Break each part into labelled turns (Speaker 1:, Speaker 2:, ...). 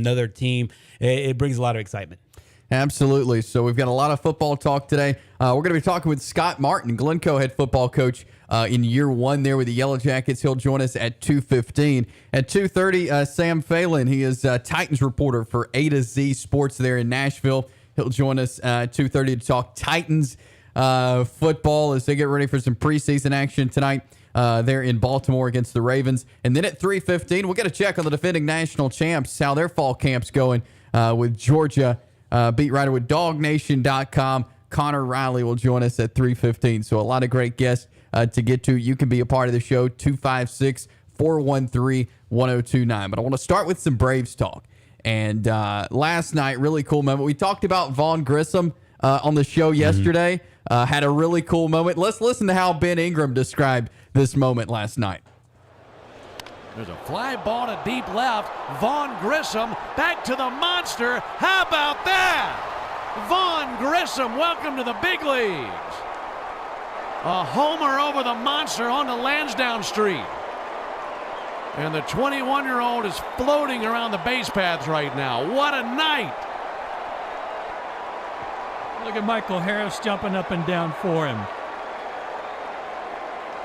Speaker 1: another team. It brings a lot of excitement.
Speaker 2: Absolutely. So we've got a lot of football talk today. We're going to be talking with Scott Martin, Glencoe head football coach in year one there with the Yellow Jackets. He'll join us at 2:15. At 2:30, Sam Phelan. He is Titans reporter for A to Z Sports there in Nashville. He'll join us at 2:30 to talk Titans football as they get ready for some preseason action tonight there in Baltimore against the Ravens. And then at 3:15, we'll get a check on the defending national champs, how their fall camp's going with Georgia. Beat writer with DogNation.com, Connor Riley will join us at 3:15. So a lot of great guests to get to. You can be a part of the show, 256-413-1029. But I want to start with some Braves talk. And last night, really cool moment. We talked about Vaughn Grissom on the show yesterday. Had a really cool moment. Let's listen to how Ben Ingram described this moment last night.
Speaker 3: There's a fly ball to deep left. Vaughn Grissom back to the monster. How about that? Vaughn Grissom, welcome to the big leagues. A homer over the monster onto Lansdowne Street. And the 21-year-old is floating around the base paths right now. What a night.
Speaker 4: Look at Michael Harris jumping up and down for him.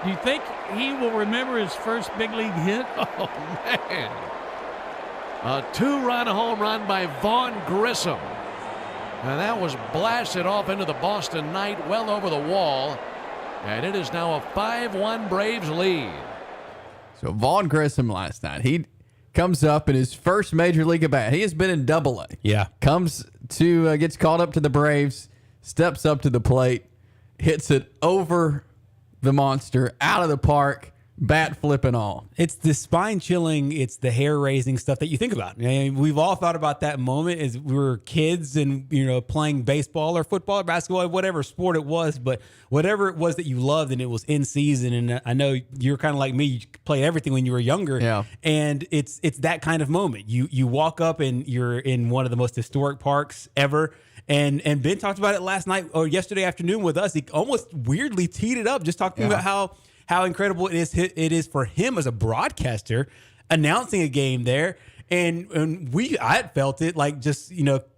Speaker 4: Do you think he will remember his first big league hit?
Speaker 3: Oh, man. A two-run home run by Vaughn Grissom. And that was blasted off into the Boston night, well over the wall. And it is now a 5-1 Braves lead.
Speaker 2: So Vaughn Grissom last night, he comes up in his first major league at bat. He has been in Double-A.
Speaker 1: Yeah.
Speaker 2: Comes to, gets called up to the Braves, steps up to the plate, hits it over the monster, out of the park, bat flip and all.
Speaker 1: It's the spine chilling, it's the hair raising stuff that you think about. I mean, we've all thought about that moment as we were kids and, playing baseball or football or basketball, whatever sport it was, but whatever it was that you loved and it was in season. And I know you're kind of like me, you played everything when you were younger.
Speaker 2: Yeah.
Speaker 1: And it's that kind of moment. You walk up and you're in one of the most historic parks ever. And Ben talked about it last night or yesterday afternoon with us. He almost weirdly teed it up, just talking about how incredible it is for him as a broadcaster announcing a game there. And I had felt it like just,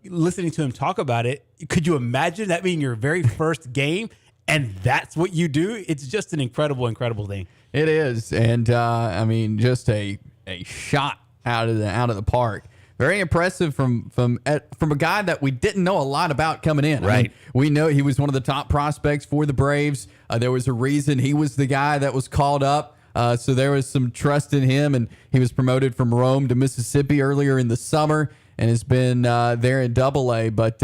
Speaker 1: listening to him talk about it. Could you imagine that being your very first game and that's what you do? It's just an incredible, incredible thing.
Speaker 2: It is. And just a shot out of the park. Very impressive from a guy that we didn't know a lot about coming in.
Speaker 1: Right.
Speaker 2: We know he was one of the top prospects for the Braves. There was a reason he was the guy that was called up. So there was some trust in him, and he was promoted from Rome to Mississippi earlier in the summer and has been there in Double-A. But,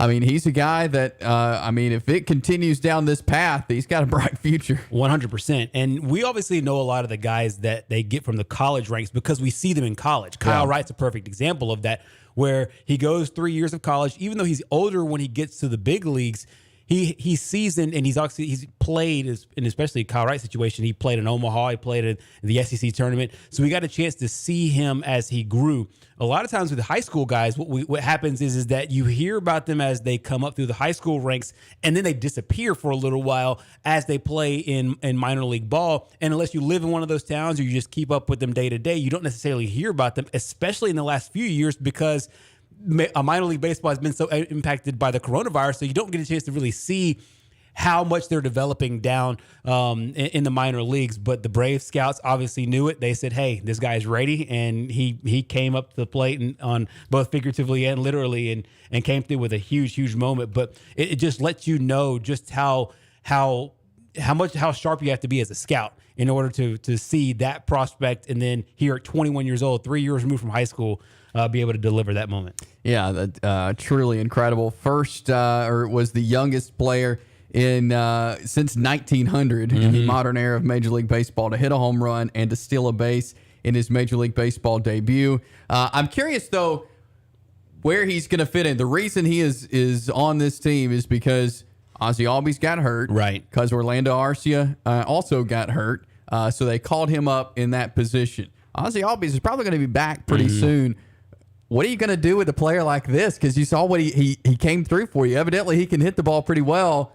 Speaker 2: he's a guy that, if it continues down this path, he's got a bright future.
Speaker 1: 100%. And we obviously know a lot of the guys that they get from the college ranks because we see them in college. Kyle Wright's a perfect example of that, where he goes 3 years of college. Even though he's older when he gets to the big leagues, he's seasoned, and he's played, and especially Kyle Wright's situation, he played in Omaha, he played in the SEC tournament. So we got a chance to see him as he grew. A lot of times with the high school guys, what happens is that you hear about them as they come up through the high school ranks, and then they disappear for a little while as they play in minor league ball. And unless you live in one of those towns or you just keep up with them day to day, you don't necessarily hear about them, especially in the last few years, because minor league baseball has been so impacted by the coronavirus, so you don't get a chance to really see how much they're developing down in the minor leagues. But the Brave scouts obviously knew it. They said, hey, this guy's ready. And he came up to the plate and on both figuratively and literally and came through with a huge, huge moment. But it just lets you know just how sharp you have to be as a scout in order to see that prospect. And then here at 21 years old, 3 years removed from high school, be able to deliver that moment.
Speaker 2: Yeah, truly incredible. First, or was the youngest player in since 1900 in the modern era of Major League Baseball to hit a home run and to steal a base in his Major League Baseball debut. I'm curious, though, where he's going to fit in. The reason he is on this team is because Ozzie Albies got hurt.
Speaker 1: Right.
Speaker 2: Because Orlando Arcia also got hurt. So they called him up in that position. Ozzie Albies is probably going to be back pretty soon. What are you going to do with a player like this? Because you saw what he came through for you. Evidently, he can hit the ball pretty well.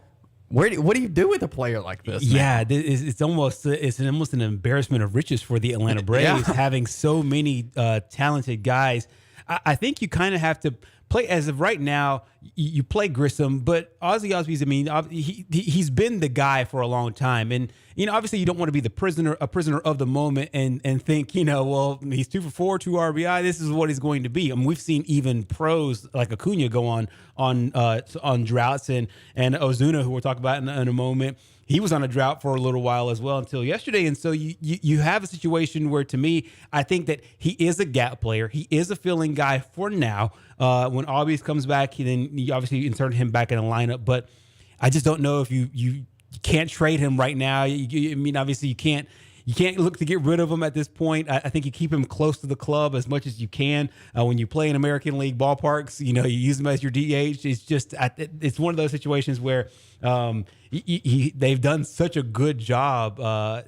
Speaker 2: What do you do with a player like this?
Speaker 1: Yeah, it's almost an embarrassment of riches for the Atlanta Braves, having so many talented guys. I think you kind of have to play as of right now. You play Grissom, but Ozzie Osbourne, I mean, he's been the guy for a long time, and obviously you don't want to be a prisoner of the moment and think well, he's 2 for 4, 2 RBI. This is what he's going to be. I mean, we've seen even pros like Acuna go on droughts, and Ozuna, who we'll talk about in a moment. He was on a drought for a little while as well until yesterday. And so you have a situation where, to me, I think that he is a gap player. He is a filling guy for now. When Albies comes back, then you obviously insert him back in the lineup. But I just don't know if you can't trade him right now. I mean, obviously you can't look to get rid of him at this point. I think you keep him close to the club as much as you can. When you play in American League ballparks, you use him as your DH. It's just it's one of those situations where they've done such a good job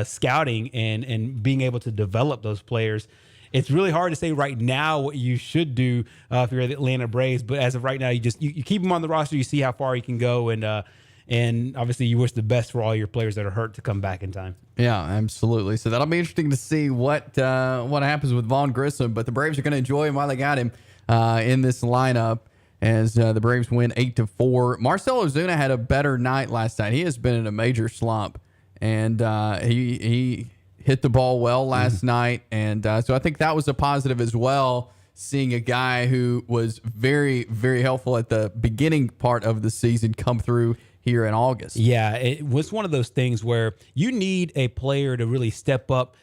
Speaker 1: scouting and being able to develop those players. It's really hard to say right now what you should do if you're the Atlanta Braves. But as of right now, you keep him on the roster. You see how far he can go, and obviously you wish the best for all your players that are hurt to come back in time.
Speaker 2: Yeah, absolutely. So that'll be interesting to see what happens with Vaughn Grissom. But the Braves are going to enjoy him while they got him in this lineup as the Braves win 8-4. Marcell Ozuna had a better night last night. He has been in a major slump, and he hit the ball well last night. And so I think that was a positive as well, seeing a guy who was very, very helpful at the beginning part of the season come through here in August.
Speaker 1: Yeah, it was one of those things where you need a player to really step up,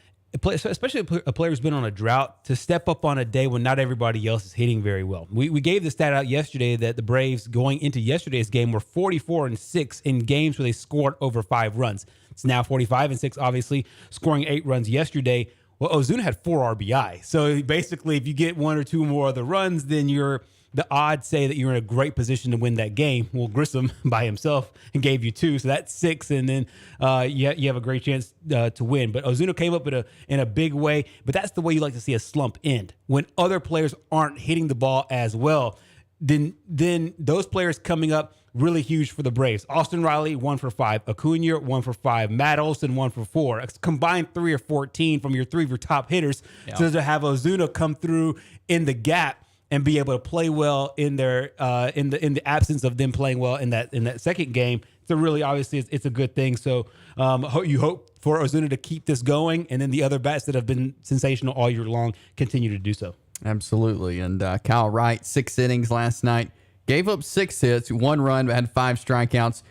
Speaker 1: especially a player who's been on a drought, to step up on a day when not everybody else is hitting very well. We gave the stat out yesterday that the Braves going into yesterday's game were 44-6 in games where they scored over 5 runs. It's now 45-6, obviously, scoring 8 runs yesterday. Well, Ozuna had 4 RBI. So basically, if you get 1 or 2 more of the runs, then the odds say that you're in a great position to win that game. Well, Grissom by himself gave you 2, so that's 6, and then you have a great chance to win. But Ozuna came up in a big way. But that's the way you like to see a slump end, when other players aren't hitting the ball as well. Then those players coming up really huge for the Braves. Austin Riley 1 for 5, Acuna 1 for 5, Matt Olson 1 for 4. It's combined 3 or 14 from your 3 of your top hitters. Yeah. So to have Ozuna come through in the gap and be able to play well in their in the absence of them playing well in that second game, so really obviously it's a good thing. So you hope for Ozuna to keep this going, and then the other bats that have been sensational all year long continue to do so.
Speaker 2: Absolutely. And Kyle Wright, 6 innings last night, gave up 6 hits, 1 run, but had 5 strikeouts.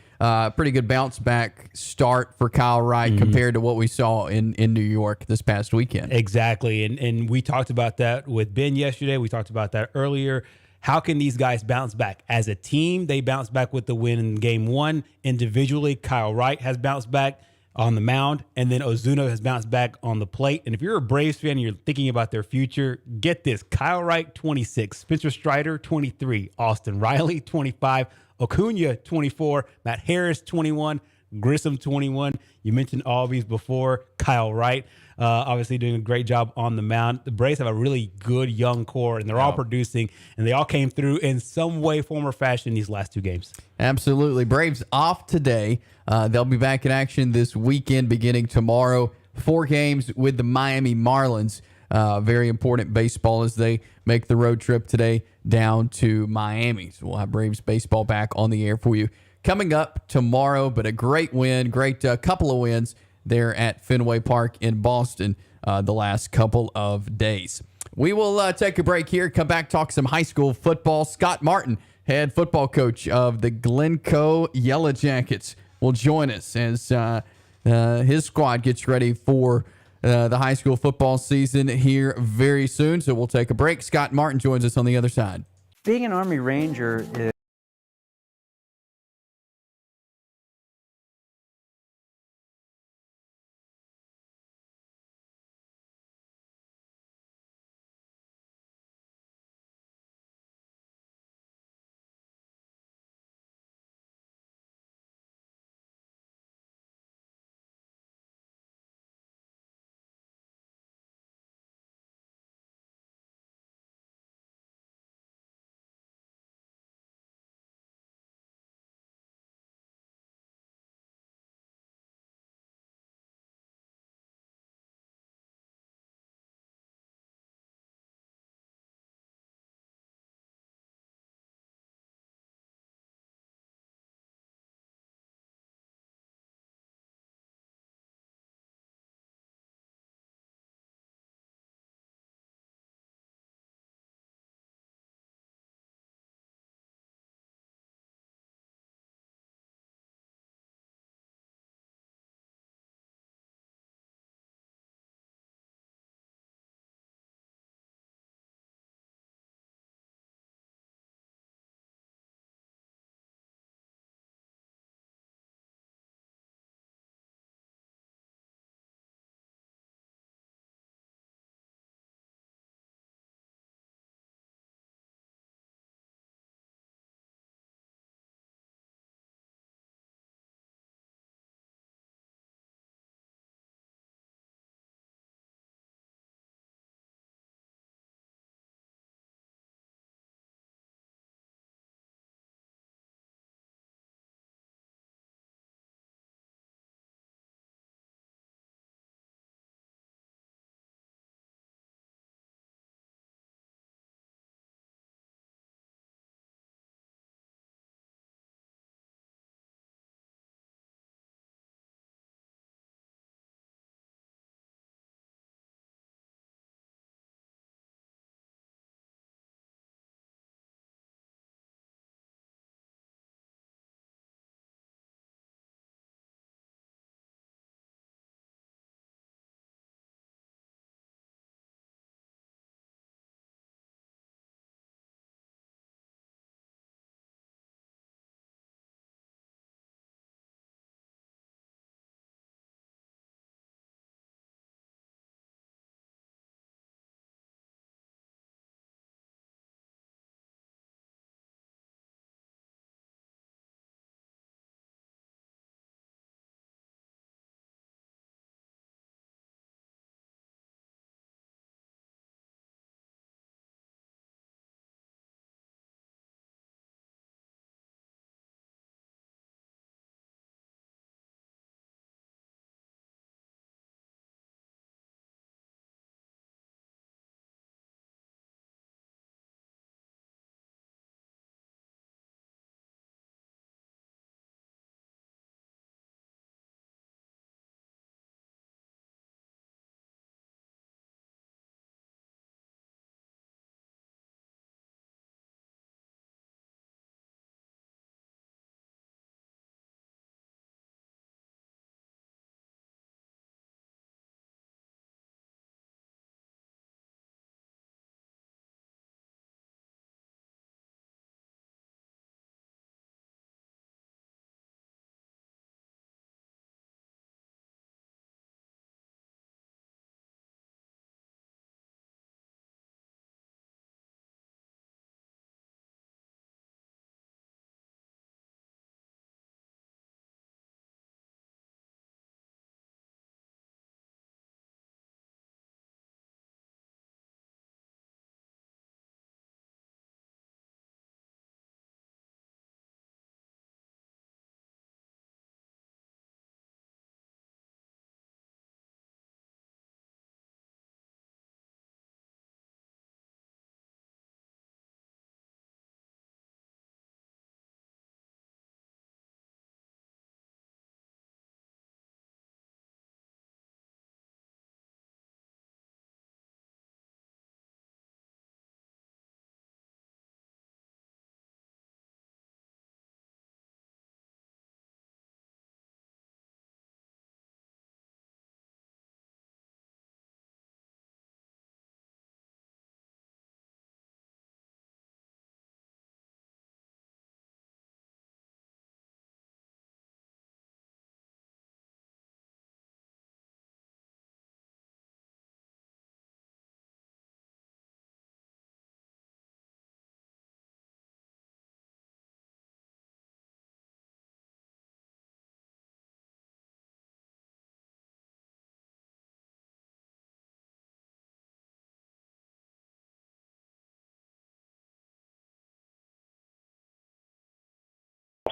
Speaker 2: Pretty good bounce back start for Kyle Wright compared to what we saw in New York this past weekend.
Speaker 1: Exactly. And we talked about that with Ben yesterday. We talked about that earlier. How can these guys bounce back? As a team, they bounced back with the win in game 1. Individually, Kyle Wright has bounced back on the mound, and then Ozuna has bounced back on the plate. And if you're a Braves fan and you're thinking about their future, get this: Kyle Wright 26, Spencer Strider 23, Austin Riley 25, Acuna 24, Matt Harris 21, Grissom 21. You mentioned Albies before. Kyle Wright obviously doing a great job on the mound. The Braves have a really good young core, and they're all producing, and they all came through in some way, form, or fashion these last 2 games.
Speaker 2: Absolutely. Braves off today. They'll be back in action this weekend beginning tomorrow. 4 games with the Miami Marlins. Very important baseball as they make the road trip today down to Miami. So we'll have Braves baseball back on the air for you coming up tomorrow. But a great win, great couple of wins there at Fenway Park in Boston the last couple of days. We will take a break here, come back, talk some high school football. Scott Martin, head football coach of the Glencoe Yellow Jackets, will join us as his squad gets ready for the high school football season here very soon. So we'll take a break. Scott Martin joins us on the other side.
Speaker 5: Being an Army Ranger is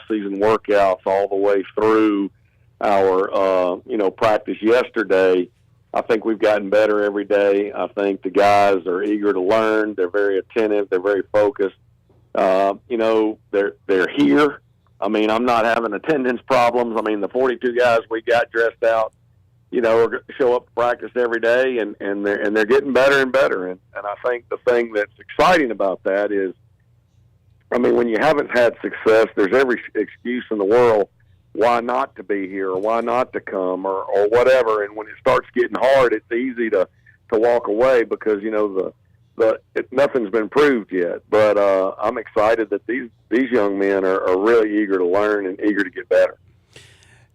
Speaker 6: off-season workouts all the way through our, practice yesterday, I think we've gotten better every day. I think the guys are eager to learn. They're very attentive. They're very focused. They're here. I mean, I'm not having attendance problems. I mean, the 42 guys we got dressed out, show up to practice every day, and they're getting better and better. And I think the thing that's exciting about that is, I mean, when you haven't had success, there's every excuse in the world why not to be here or why not to come or whatever. And when it starts getting hard, it's easy to walk away because, nothing's been proved yet. But I'm excited that these young men are really eager to learn and eager to get better.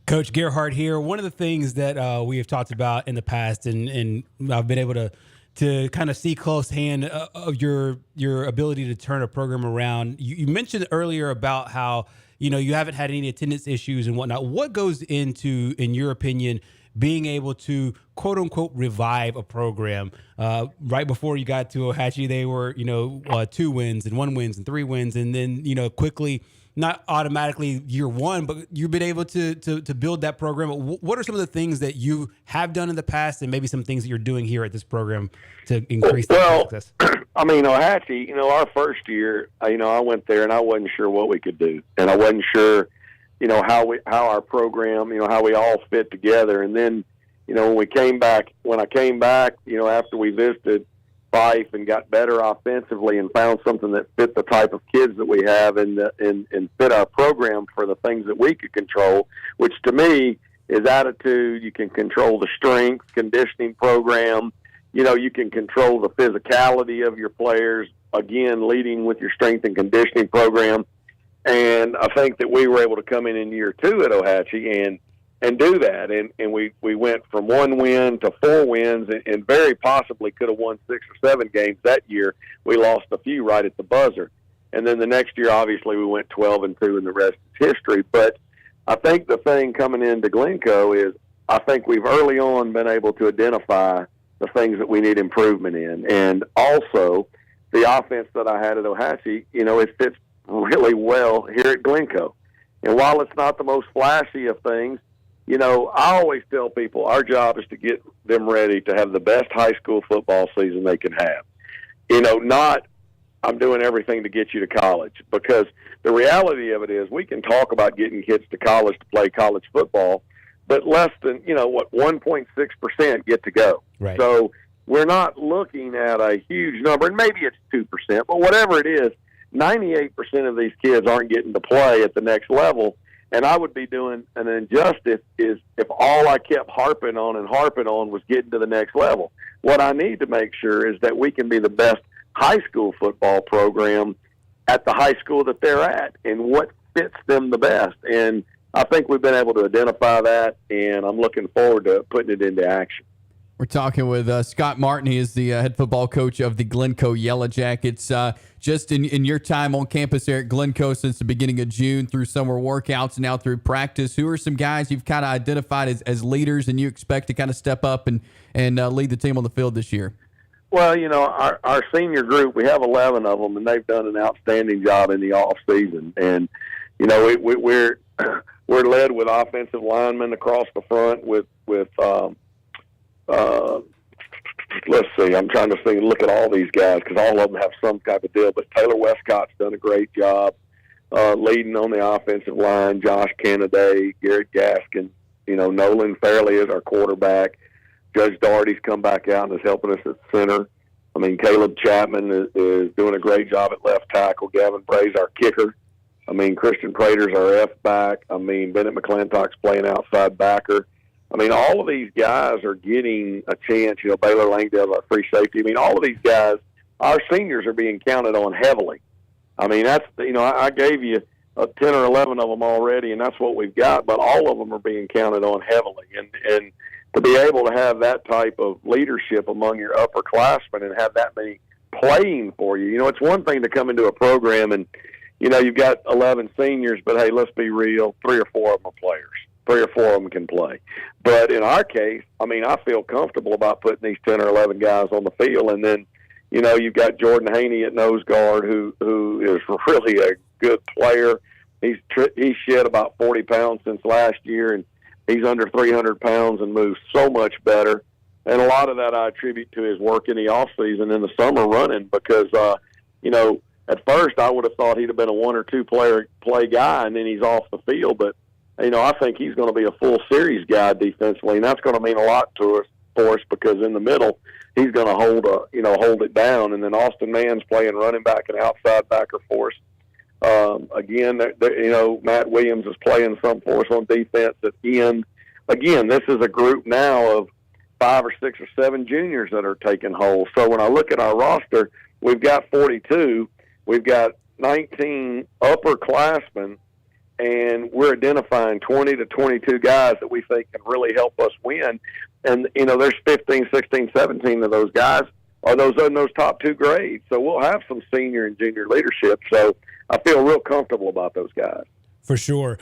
Speaker 1: Coach Gerhard here. One of the things that we have talked about in the past, and I've been able to kind of see close hand of your ability to turn a program around. You mentioned earlier about how, you haven't had any attendance issues and whatnot. What goes into, in your opinion, being able to quote unquote revive a program? Right before you got to Ohatchee, they were, 2 wins and 1 wins and 3 wins. And then, quickly, not automatically year one, but you've been able to build that program. What are some of the things that you have done in the past and maybe some things that you're doing here at this program to increase that success?
Speaker 6: I mean, Ohatchee, our first year, I went there and I wasn't sure what we could do. And I wasn't sure, how our program, how we all fit together. And then, when I came back, after we visited Fife and got better offensively and found something that fit the type of kids that we have and fit our program for the things that we could control, which to me is attitude. You can control the strength, conditioning program. You can control the physicality of your players, again, leading with your strength and conditioning program. And I think that we were able to come in year 2 at Ohatchee and do that. And we went from 1 win to 4 wins and very possibly could have won 6 or 7 games that year. We lost a few right at the buzzer. And then the next year, obviously, we went 12-2 and the rest is history. But I think the thing coming into Glencoe is I think we've early on been able to identify the things that we need improvement in. And also the offense that I had at Ohatchee, it fits really well here at Glencoe. And while it's not the most flashy of things, I always tell people our job is to get them ready to have the best high school football season they can have. Not I'm doing everything to get you to college, because the reality of it is we can talk about getting kids to college to play college football, but less than, 1.6% get to go.
Speaker 1: Right.
Speaker 6: So we're not looking at a huge number, and maybe it's 2%, but whatever it is, 98% of these kids aren't getting to play at the next level. And I would be doing an injustice if all I kept harping on was getting to the next level. What I need to make sure is that we can be the best high school football program at the high school that they're at and what fits them the best. And I think we've been able to identify that, and I'm looking forward to putting it into action.
Speaker 2: We're talking with Scott Martin. He is the head football coach of the Glencoe Yellow Jackets. Just in your time on campus there at Glencoe since the beginning of June through summer workouts and now through practice, who are some guys you've kind of identified as leaders and you expect to kind of step up and lead the team on the field this year?
Speaker 6: Well, our senior group, we have 11 of them, and they've done an outstanding job in the off season. And, we're led with offensive linemen across the front with let's see, I'm trying to look at all these guys because all of them have some type of deal. But Taylor Westcott's done a great job leading on the offensive line. Josh Kennedy, Garrett Gaskin, Nolan Fairley is our quarterback. Judge Daugherty's come back out and is helping us at center. I mean, Caleb Chapman is doing a great job at left tackle. Gavin Bray's our kicker. I mean, Christian Prater's our F-back. I mean, Bennett McClintock's playing outside backer. I mean, all of these guys are getting a chance. Baylor Langdale's our free safety. I mean, all of these guys, our seniors are being counted on heavily. I mean, that's, I gave you 10 or 11 of them already, and that's what we've got, but all of them are being counted on heavily. And to be able to have that type of leadership among your upperclassmen and have that many playing for you, it's one thing to come into a program and, you've got 11 seniors, but hey, let's be real, 3 or 4 of them are players. 3 or 4 of them can play. But in our case, I mean, I feel comfortable about putting these 10 or 11 guys on the field. And then, you've got Jordan Haney at nose guard who is really a good player, He's shed about 40 pounds since last year, and he's under 300 pounds and moves so much better. And a lot of that I attribute to his work in the off season in the summer running, because at first I would have thought he'd have been a 1 or 2 play guy, and then he's off the field. But I think he's going to be a full series guy defensively, and that's going to mean a lot for us, because in the middle he's going to hold it down. And then Austin Mann's playing running back and outside backer for us. Again, Matt Williams is playing some for us on defense at the end. Again, this is a group now of 5 or 6 or 7 juniors that are taking hold. So when I look at our roster, we've got 42. We've got 19 upperclassmen, and we're identifying 20 to 22 guys that we think can really help us win. And, there's 15, 16, 17 of those guys are those in those top 2 grades. So we'll have some senior and junior leadership. So I feel real comfortable about those guys.
Speaker 1: For sure.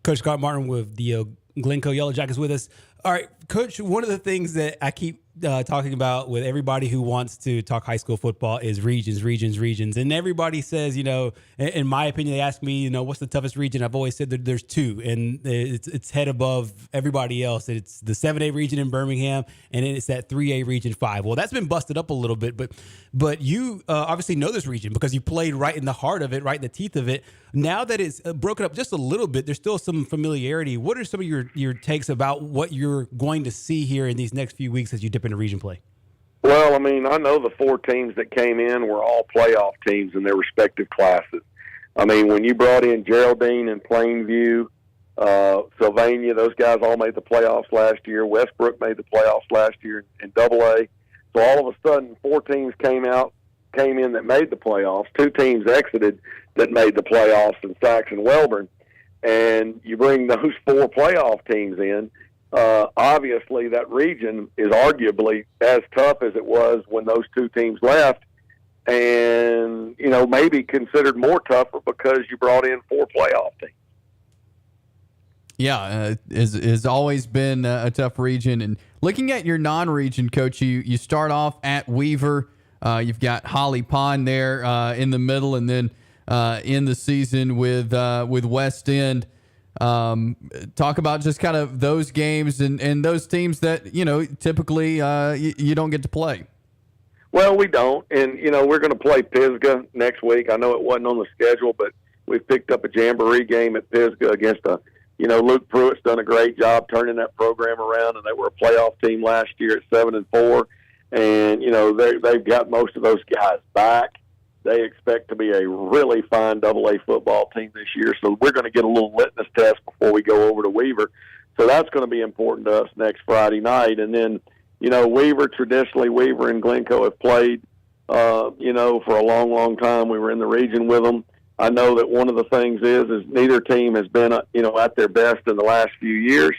Speaker 1: Coach Scott Martin with the Glencoe Yellow Jackets with us. All right, Coach, one of the things that I keep talking about with everybody who wants to talk high school football is regions. And everybody says, in my opinion, they ask me, what's the toughest region? I've always said that there's 2, and it's head above everybody else. It's the 7A region in Birmingham, and then it's that 3A region 5. Well, that's been busted up a little bit, but you obviously know this region because you played right in the heart of it, right in the teeth of it. Now that it's broken up just a little bit, there's still some familiarity. What are some of your takes about what you're going to see here in these next few weeks as you dip into region play?
Speaker 6: Well, I know the 4 teams that came in were all playoff teams in their respective classes. When you brought in Geraldine and Plainview, Sylvania, those guys all made the playoffs last year. Westbrook made the playoffs last year in AA. So all of a sudden, 4 teams came in that made the playoffs. 2 teams exited that made the playoffs in Saxon Welborn. And you bring those 4 playoff teams in. Obviously, that region is arguably as tough as it was when those 2 teams left, and maybe considered more tougher because you brought in 4 playoff teams.
Speaker 2: Yeah, it's always been a tough region. And looking at your non-region, Coach, you start off at Weaver. You've got Holly Pond there in the middle, and then in the season with West End. Talk about just kind of those games and those teams that, typically you don't get to play.
Speaker 6: Well, we don't. And, we're going to play Pisgah next week. I know it wasn't on the schedule, but we've picked up a jamboree game at Pisgah against Luke Pruitt's done a great job turning that program around, and they were a playoff team last year at 7-4. And, they've got most of those guys back. They expect to be a really fine AA football team this year. So we're going to get a little litmus test before we go over to Weaver. So that's going to be important to us next Friday night. And then, traditionally, Weaver and Glencoe have played, for a long, long time. We were in the region with them. I know that one of the things is neither team has been, at their best in the last few years.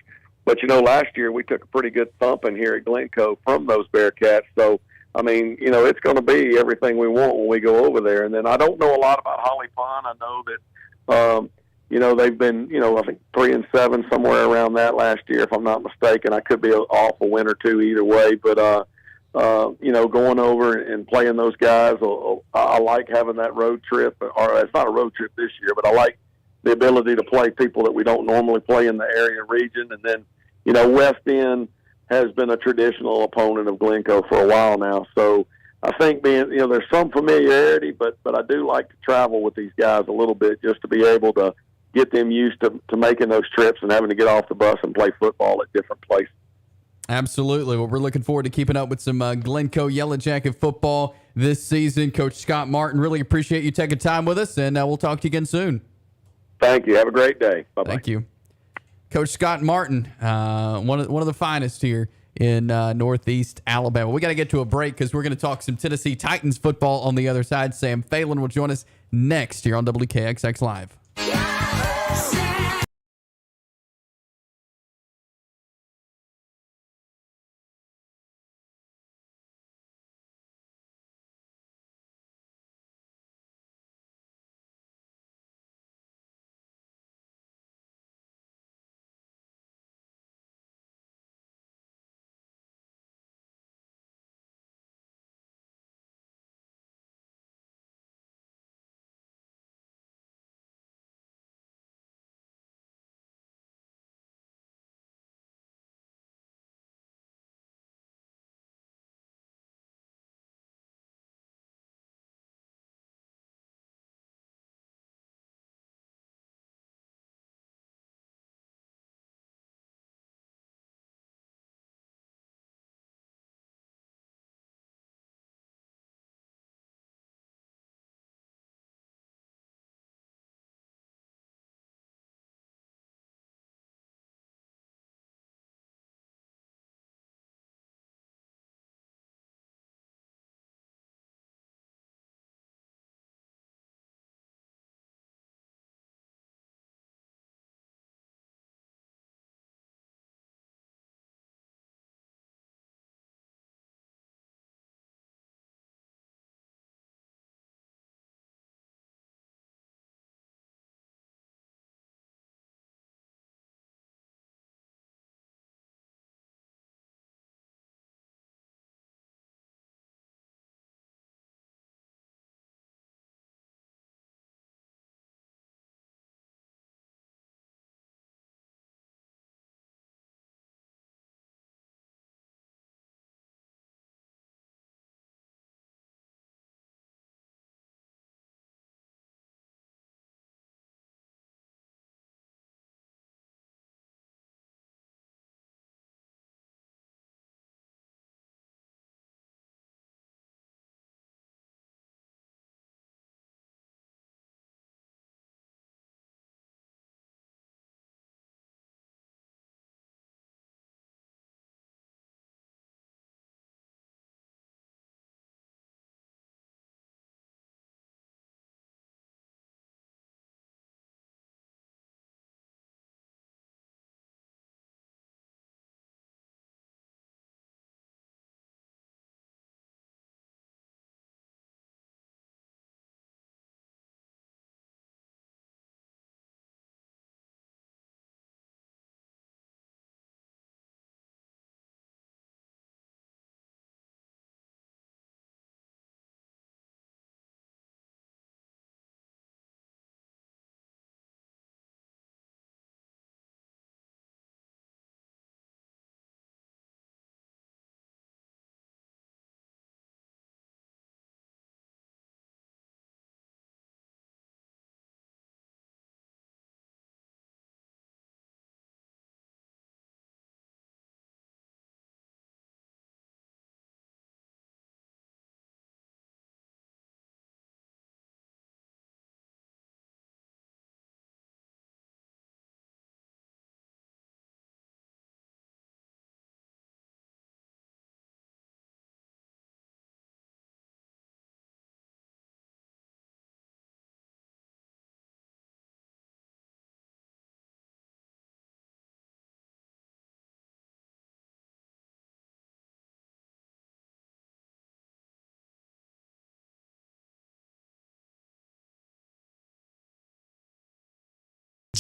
Speaker 6: But, last year we took a pretty good thumping here at Glencoe from those Bearcats. So, it's going to be everything we want when we go over there. And then I don't know a lot about Holly Pond. I know that, they've been, I think 3-7, somewhere around that last year, if I'm not mistaken. I could be off a win or 2 either way. But, going over and playing those guys, I like having that road trip. Or it's not a road trip this year, but I like the ability to play people that we don't normally play in the area region. And then, West End has been a traditional opponent of Glencoe for a while now. So I think there's some familiarity, but I do like to travel with these guys a little bit just to be able to get them used to making those trips and having to get off the bus and play football at different places.
Speaker 2: Absolutely. Well, we're looking forward to keeping up with some Glencoe Yellow Jacket football this season. Coach Scott Martin, really appreciate you taking time with us, and we'll talk to you again soon.
Speaker 6: Thank you. Have a great day. Bye-bye.
Speaker 2: Thank you. Coach Scott Martin, one of the finest here in Northeast Alabama. We got to get to a break because we're going to talk some Tennessee Titans football on the other side. Sam Phelan will join us next here on WKXX Live.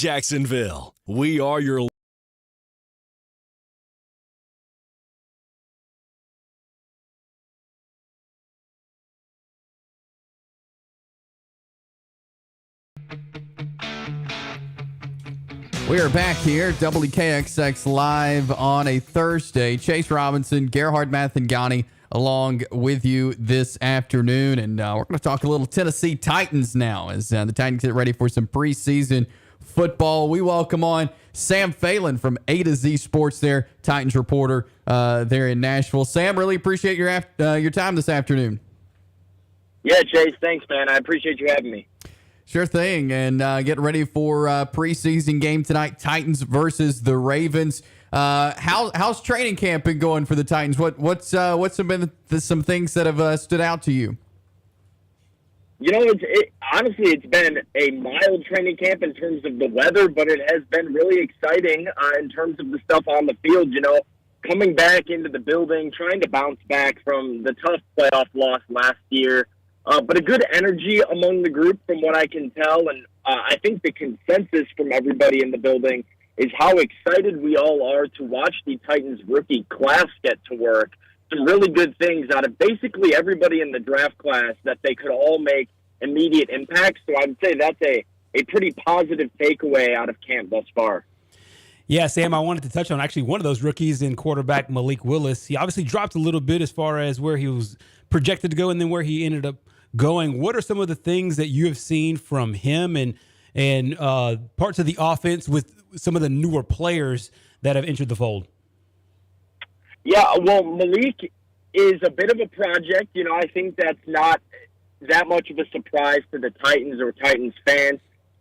Speaker 7: Jacksonville. We are your
Speaker 2: We are back here, WKXX live on a Thursday. Chase Robinson, Gerhard Mathangani along with you this afternoon. And we're going to talk a little Tennessee Titans now as the Titans get ready for some preseason football. We welcome on Sam Phelan from A to Z Sports there, Titans reporter there in Nashville. Sam, really appreciate your time this afternoon.
Speaker 8: Yeah, Chase, thanks, man. I appreciate you having me.
Speaker 2: Sure thing, and getting ready for preseason game tonight, Titans versus the Ravens. How's training camp been going for the Titans? What's been some things that have stood out to you?
Speaker 8: You know, honestly, it's been a mild training camp in terms of the weather, but it has been really exciting in terms of the stuff on the field. You know, coming back into the building, trying to bounce back from the tough playoff loss last year. But a good energy among the group from what I can tell. And I think the consensus from everybody in the building is how excited we all are to watch the Titans rookie class get to work. Some really good things out of basically everybody in the draft class that they could all make immediate impacts. So I'd say that's a pretty positive takeaway out of camp thus far.
Speaker 1: Yeah, Sam, I wanted to touch on actually one of those rookies in quarterback Malik Willis. He obviously dropped a little bit as far as where he was projected to go and then where he ended up going. What are some of the things that you have seen from him and parts of the offense with some of the newer players that have entered the fold?
Speaker 8: Yeah, well, Malik is a bit of a project. You know, I think that's not that much of a surprise to the Titans or Titans fans.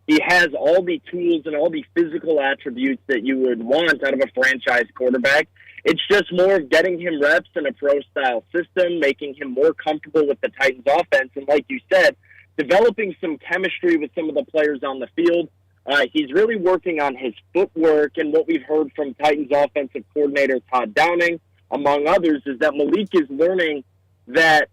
Speaker 8: He has all the tools and all the physical attributes that you would want out of a franchise quarterback. It's just more of getting him reps in a pro-style system, making him more comfortable with the Titans offense, and like you said, developing some chemistry with some of the players on the field. He's really working on his footwork, and what we've heard from Titans offensive coordinator Todd Downing, among others, is that Malik is learning that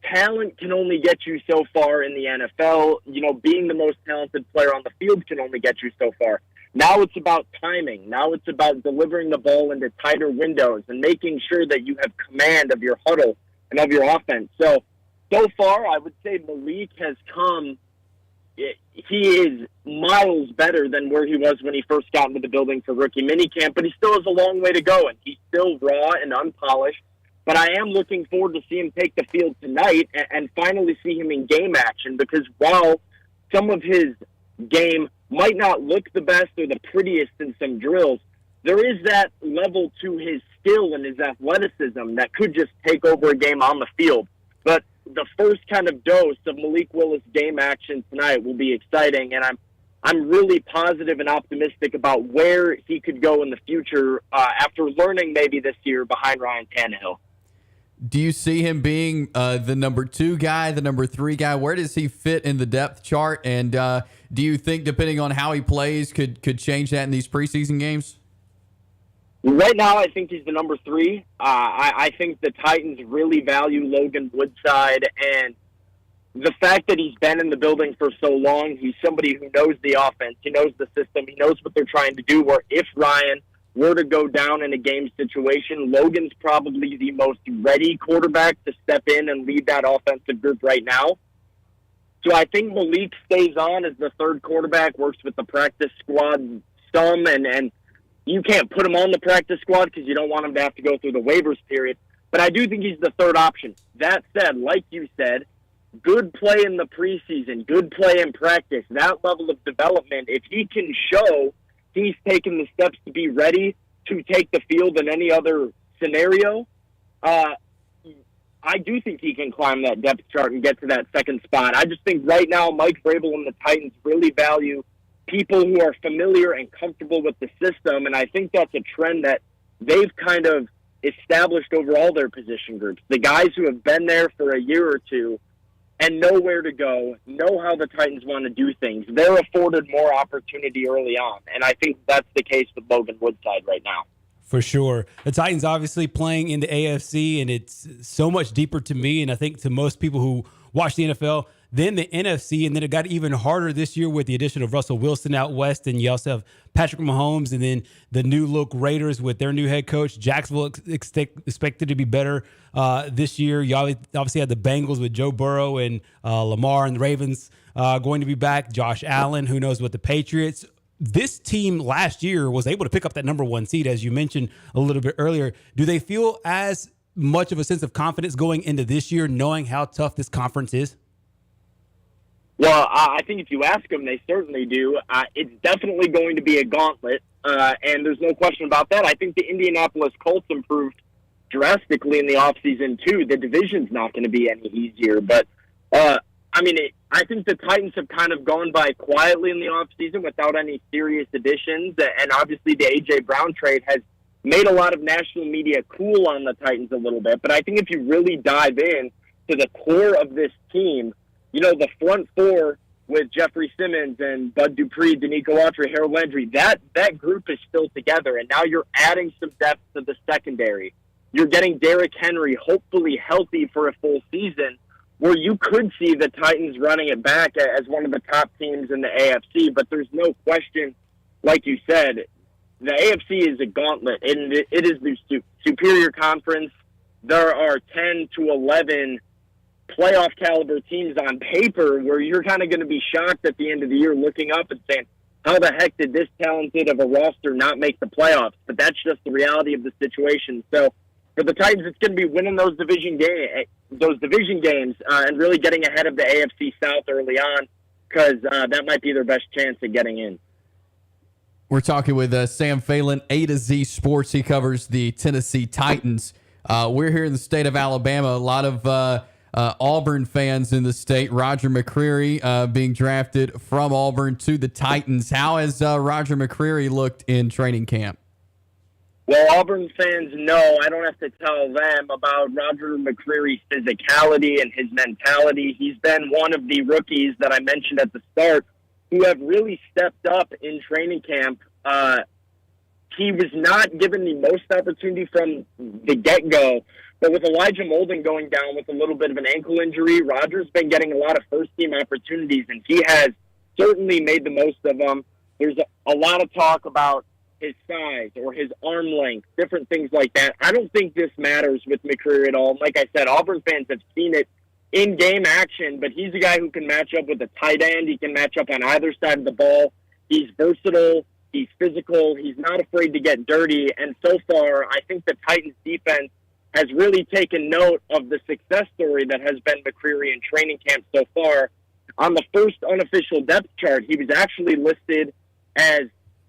Speaker 8: talent can only get you so far in the NFL. You know, being the most talented player on the field can only get you so far. Now it's about timing. Now it's about delivering the ball into tighter windows and making sure that you have command of your huddle and of your offense. So far, I would say Malik has come. He is miles better than where he was when he first got into the building for rookie minicamp, but he still has a long way to go, and he's still raw and unpolished. But I am looking forward to see him take the field tonight and finally see him in game action, because while some of his game might not look the best or the prettiest in some drills, there is that level to his skill and his athleticism that could just take over a game on the field. But the first kind of dose of Malik Willis game action tonight will be exciting, and I'm really positive and optimistic about where he could go in the future after learning maybe this year behind Ryan Tannehill.
Speaker 2: Do you see him being the number 2 guy, the number 3 guy? Where does he fit in the depth chart? And do you think, depending on how he plays, could change that in these preseason games?
Speaker 8: Right now, I think he's the number 3. I think the Titans really value Logan Woodside, and the fact that he's been in the building for so long, he's somebody who knows the offense, he knows the system, he knows what they're trying to do, where if Ryan were to go down in a game situation, Logan's probably the most ready quarterback to step in and lead that offensive group right now. So I think Malik stays on as the third quarterback, works with the practice squad some, and you can't put him on the practice squad because you don't want him to have to go through the waivers period. But I do think he's the third option. That said, like you said, good play in the preseason, good play in practice, that level of development, if he can show he's taken the steps to be ready to take the field in any other scenario, I do think he can climb that depth chart and get to that second spot. I just think right now Mike Vrabel and the Titans really value people who are familiar and comfortable with the system, and I think that's a trend that they've kind of established over all their position groups. The guys who have been there for a year or two and know where to go, know how the Titans want to do things, they're afforded more opportunity early on. And I think that's the case with Logan Woodside right now.
Speaker 1: For sure. The Titans obviously playing in the AFC, and it's so much deeper to me, and I think to most people who watch the NFL, then the NFC, and then it got even harder this year with the addition of Russell Wilson out west, and you also have Patrick Mahomes, and then the new look Raiders with their new head coach. Jacksonville expected to be better this year. You obviously had the Bengals with Joe Burrow and Lamar, and the Ravens going to be back. Josh Allen, who knows what the Patriots. This team last year was able to pick up that number 1 seed, as you mentioned a little bit earlier. Do they feel as much of a sense of confidence going into this year, knowing how tough this conference is?
Speaker 8: Well, I think if you ask them, they certainly do. It's definitely going to be a gauntlet, and there's no question about that. I think the Indianapolis Colts improved drastically in the offseason, too. The division's not going to be any easier. But, I think the Titans have kind of gone by quietly in the offseason without any serious additions, and obviously the A.J. Brown trade has made a lot of national media cool on the Titans a little bit. But I think if you really dive in to the core of this team, the front four with Jeffrey Simmons and Bud Dupree, Danico Autry, Harold Landry, that group is still together. And now you're adding some depth to the secondary. You're getting Derrick Henry hopefully healthy for a full season, where you could see the Titans running it back as one of the top teams in the AFC. But there's no question, like you said, the AFC is a gauntlet, and it is the superior conference. There are 10 to 11 playoff caliber teams on paper where you're kind of going to be shocked at the end of the year looking up and saying, how the heck did this talented of a roster not make the playoffs? But that's just the reality of the situation. So for the Titans, it's going to be winning those division games and really getting ahead of the AFC South early on, because that might be their best chance at getting in.
Speaker 2: We're talking with Sam Phelan, A to Z Sports. He covers the Tennessee Titans. We're here in the state of Alabama. A lot of Auburn fans in the state. Roger McCreary being drafted from Auburn to the Titans. How has Roger McCreary looked in training camp?
Speaker 8: Well, Auburn fans know I don't have to tell them about Roger McCreary's physicality and his mentality. He's been one of the rookies that I mentioned at the start who have really stepped up in training camp. He was not given the most opportunity from the get-go, but with Elijah Molden going down with a little bit of an ankle injury, Roger's been getting a lot of first-team opportunities, and he has certainly made the most of them. There's a lot of talk about his size or his arm length, different things like that. I don't think this matters with McCreary at all. Like I said, Auburn fans have seen it in game action, but he's a guy who can match up with a tight end. He can match up on either side of the ball. He's versatile. He's physical. He's not afraid to get dirty. And so far, I think the Titans defense has really taken note of the success story that has been McCreary in training camp so far. On the first unofficial depth chart, he was actually listed as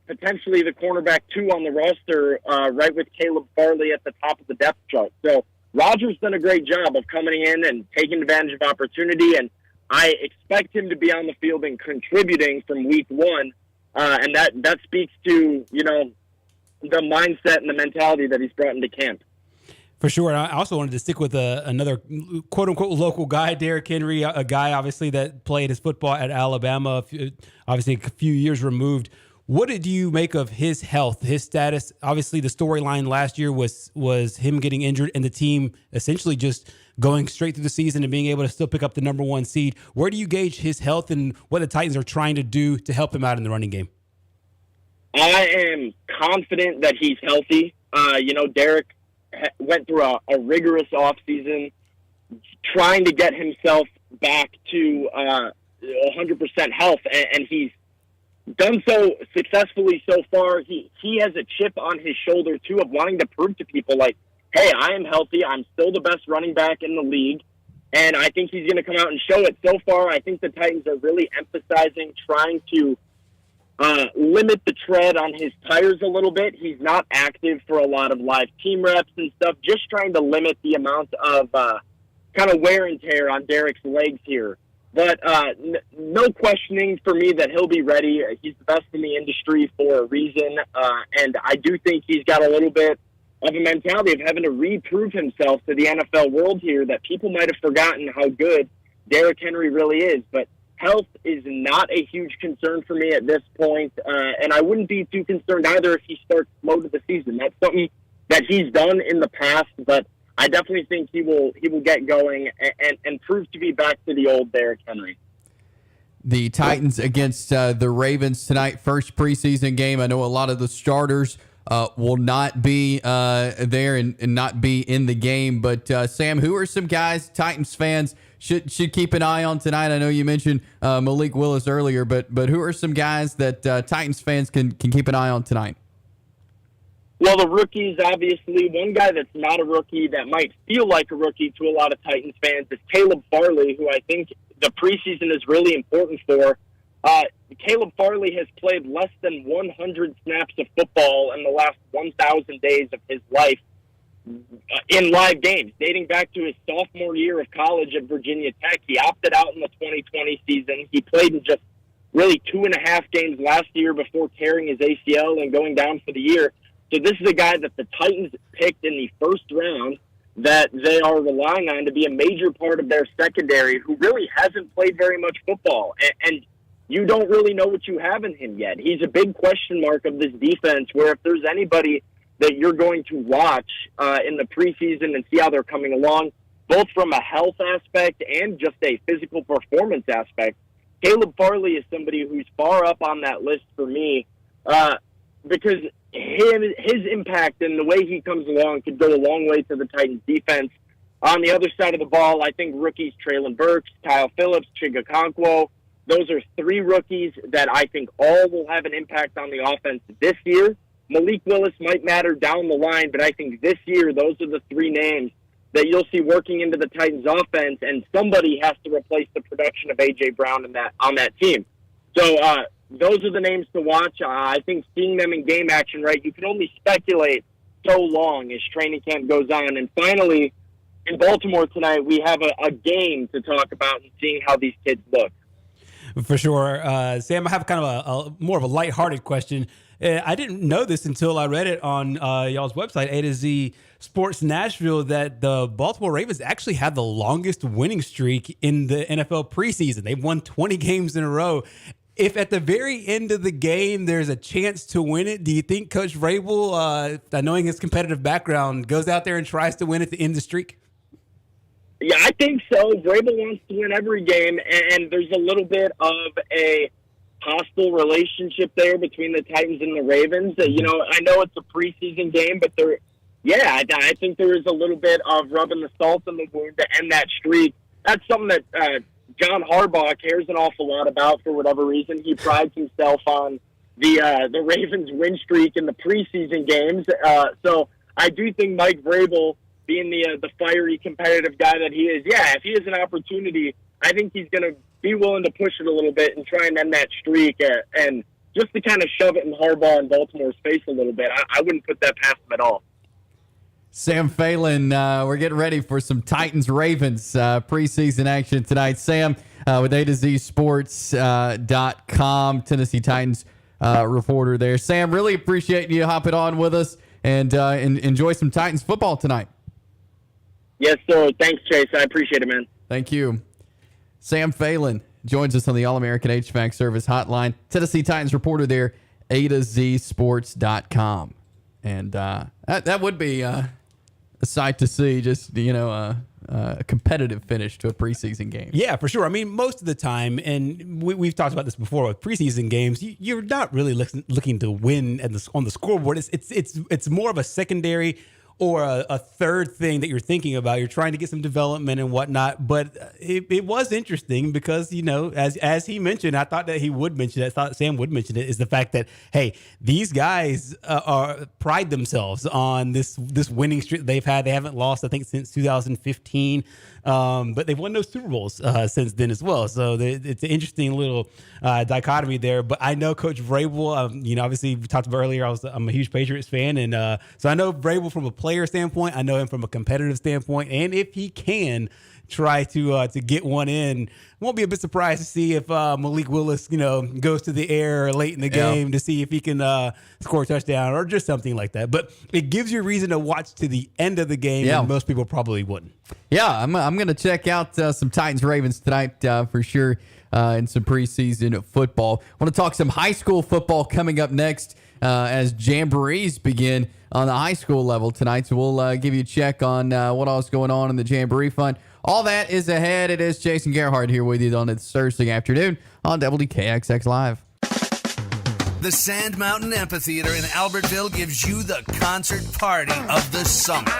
Speaker 8: potentially the cornerback 2 on the roster, right with Caleb Barley at the top of the depth chart. So Roger's done a great job of coming in and taking advantage of opportunity, and I expect him to be on the field and contributing from week 1. And that speaks to, the mindset and the mentality that he's brought into camp.
Speaker 1: For sure. And I also wanted to stick with another quote-unquote local guy, Derrick Henry, a guy obviously that played his football at Alabama, obviously a few years removed. What did you make of his health, his status? Obviously, the storyline last year was him getting injured and the team essentially just going straight through the season and being able to still pick up the number 1 seed. Where do you gauge his health and what the Titans are trying to do to help him out in the running game?
Speaker 8: I am confident that he's healthy. Derrick went through a rigorous offseason trying to get himself back to 100% health, and he's done so successfully so far. He has a chip on his shoulder, too, of wanting to prove to people, like, hey, I am healthy. I'm still the best running back in the league, and I think he's going to come out and show it. So far, I think the Titans are really emphasizing trying to limit the tread on his tires a little bit. He's not active for a lot of live team reps and stuff, just trying to limit the amount of kind of wear and tear on Derrick's legs here. But no questioning for me that he'll be ready. He's the best in the industry for a reason. And I do think he's got a little bit of a mentality of having to reprove himself to the NFL world here, that people might have forgotten how good Derrick Henry really is. But health is not a huge concern for me at this point. And I wouldn't be too concerned either if he starts slow to the season. That's something that he's done in the past. But I definitely think he will get going and prove to be back to the old Derrick Henry.
Speaker 2: The Titans against the Ravens tonight, first preseason game. I know a lot of the starters will not be there and not be in the game. But, Sam, who are some guys Titans fans should keep an eye on tonight? I know you mentioned Malik Willis earlier, but who are some guys that Titans fans can keep an eye on tonight?
Speaker 8: Well, the rookies, obviously. One guy that's not a rookie that might feel like a rookie to a lot of Titans fans is Caleb Barley, who I think the preseason is really important for. Caleb Barley has played less than 100 snaps of football in the last 1,000 days of his life in live games, dating back to his sophomore year of college at Virginia Tech. He opted out in the 2020 season. He played in just really 2.5 games last year before tearing his ACL and going down for the year. So this is a guy that the Titans picked in the first round that they are relying on to be a major part of their secondary, who really hasn't played very much football. And you don't really know what you have in him yet. He's a big question mark of this defense, where if there's anybody that you're going to watch in the preseason and see how they're coming along, both from a health aspect and just a physical performance aspect, Caleb Barley is somebody who's far up on that list for me because his impact and the way he comes along could go a long way to the Titans defense. On the other side of the ball, I think rookies Traylon Burks, Kyle Phillips, Chigakonkwo, those are three rookies that I think all will have an impact on the offense this year. Malik Willis might matter down the line, but I think this year those are the three names that you'll see working into the Titans offense, and somebody has to replace the production of A.J. Brown on that team. So those are the names to watch. I think seeing them in game action, right, you can only speculate so long as training camp goes on. And finally, in Baltimore tonight, we have a game to talk about and seeing how these kids look.
Speaker 1: For sure. Sam, I have kind of a more of a lighthearted question. I didn't know this until I read it on y'all's website, A to Z Sports Nashville, that the Baltimore Ravens actually had the longest winning streak in the NFL preseason. They've won 20 games in a row. If at the very end of the game there's a chance to win it, do you think Coach Vrabel, knowing his competitive background, goes out there and tries to win at the end of the streak?
Speaker 8: Yeah, I think so. Vrabel wants to win every game, and there's a little bit of a hostile relationship there between the Titans and the Ravens. I know it's a preseason game, but I think there is a little bit of rubbing the salt in the wound to end that streak. That's something that John Harbaugh cares an awful lot about for whatever reason. He prides himself on the Ravens win streak in the preseason games. So I do think Mike Vrabel, being the fiery, competitive guy that he is, if he has an opportunity, I think he's going to be willing to push it a little bit and try and end that streak and just to kind of shove it in Harbaugh and Baltimore's face a little bit. I wouldn't put that past him at all.
Speaker 2: Sam Phelan, we're getting ready for some Titans-Ravens preseason action tonight. Sam, with A to Z Sports.com, Tennessee Titans reporter there. Sam, really appreciate you hopping on with us and enjoy some Titans football tonight.
Speaker 8: Yes, sir. Thanks, Chase. I appreciate it, man.
Speaker 2: Thank you. Sam Phelan joins us on the All-American HVAC Service Hotline. Tennessee Titans reporter there, A to Z Sports.com. And that would be a sight to see, just, a competitive finish to a preseason game.
Speaker 1: Yeah, for sure. I mean, most of the time, and we've talked about this before with preseason games, you're not really looking to win on the scoreboard. It's more of a secondary or a third thing that you're thinking about. You're trying to get some development and whatnot. But it was interesting because, as he mentioned, I thought that he would mention it, I thought Sam would mention it, is the fact that, hey, these guys pride themselves on this winning streak they've had. They haven't lost, I think, since 2015. But they've won no Super Bowls since then as well. So it's an interesting little dichotomy there. But I know Coach Vrabel, obviously we talked about earlier, I'm a huge Patriots fan. And so I know Vrabel from a player standpoint. I know him from a competitive standpoint. And if he can try to get one in, won't be a bit surprised to see if Malik Willis, goes to the air late in the game to see if he can score a touchdown or just something like that. But it gives you a reason to watch to the end of the game, and most people probably wouldn't.
Speaker 2: Yeah, I'm going to check out some Titans-Ravens tonight for sure in some preseason football. I want to talk some high school football coming up next. as jamborees begin on the high school level tonight. So we'll give you a check on what all is going on in the Jamboree Fund. All that is ahead. It is Jason Gerhard here with you on this Thursday afternoon on WKXX Live.
Speaker 9: The Sand Mountain Amphitheater in Albertville gives you the concert party of the summer.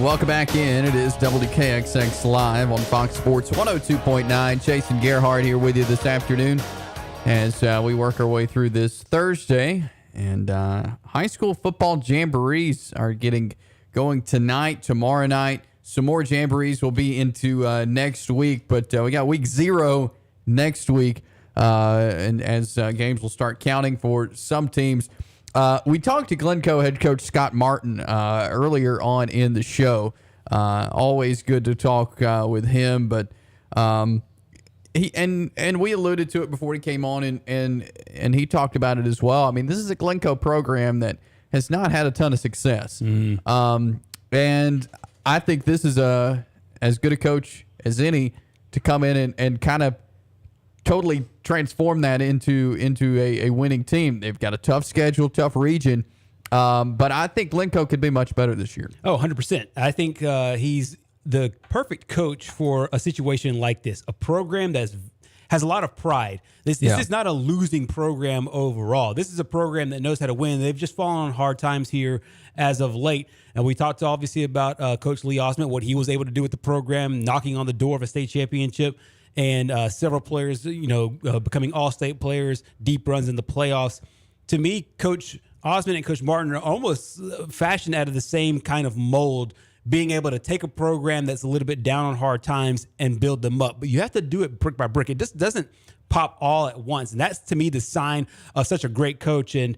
Speaker 2: Welcome back in. It is WKXX Live on Fox Sports 102.9. Jason Gerhard here with you this afternoon as we work our way through this Thursday. And high school football jamborees are getting going tonight, tomorrow night. Some more jamborees will be into next week, but we got week 0 next week. And as games will start counting for some teams. We talked to Glencoe head coach Scott Martin earlier on in the show Always good to talk with him, but he and we alluded to it before he came on, and he talked about it as well. I mean, this is a Glencoe program that has not had a ton of success, and I think this is as good a coach as any to come in and kind of totally transform that into a winning team. They've got a tough schedule, tough region, but I think Glencoe could be much better this year.
Speaker 1: Oh, 100%. I think he's the perfect coach for a situation like this, a program that has a lot of pride. This is not a losing program overall. This is a program that knows how to win. They've just fallen on hard times here as of late. And we talked obviously about Coach Lee Osment, what he was able to do with the program, knocking on the door of a state championship, and several players, becoming all-state players, deep runs in the playoffs. To me, Coach Osment and Coach Martin are almost fashioned out of the same kind of mold, being able to take a program that's a little bit down on hard times and build them up. But you have to do it brick by brick. It just doesn't pop all at once. And that's, to me, the sign of such a great coach. And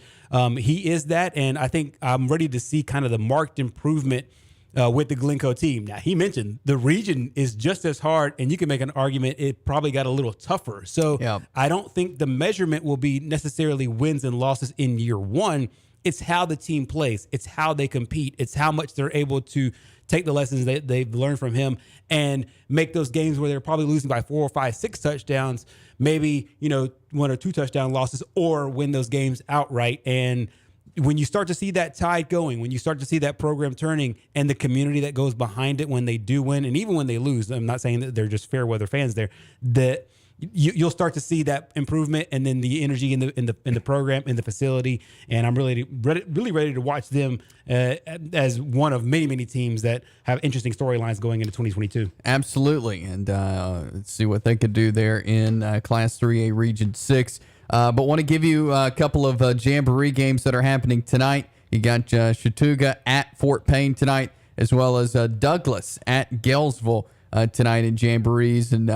Speaker 1: he is that. And I think I'm ready to see kind of the marked improvement with the Glencoe team. Now, he mentioned the region is just as hard, and you can make an argument it probably got a little tougher. So I don't think the measurement will be necessarily wins and losses in year one. It's how the team plays. It's how they compete. It's how much they're able to take the lessons that they've learned from him and make those games where they're probably losing by 4 or 5, 6 touchdowns, maybe, 1 or 2 touchdown losses, or win those games outright. And when you start to see that tide going, when you start to see that program turning and the community that goes behind it when they do win, and even when they lose, I'm not saying that they're just fair weather fans there, that you'll start to see that improvement, and then the energy in the program, in the facility. And I'm really ready to watch them as one of many teams that have interesting storylines going into 2022.
Speaker 2: Absolutely, and let's see what they could do there in Class 3A Region 6. But want to give you a couple of Jamboree games that are happening tonight. You got Chattooga at Fort Payne tonight, as well as Douglas at Galesville tonight in Jamborees, and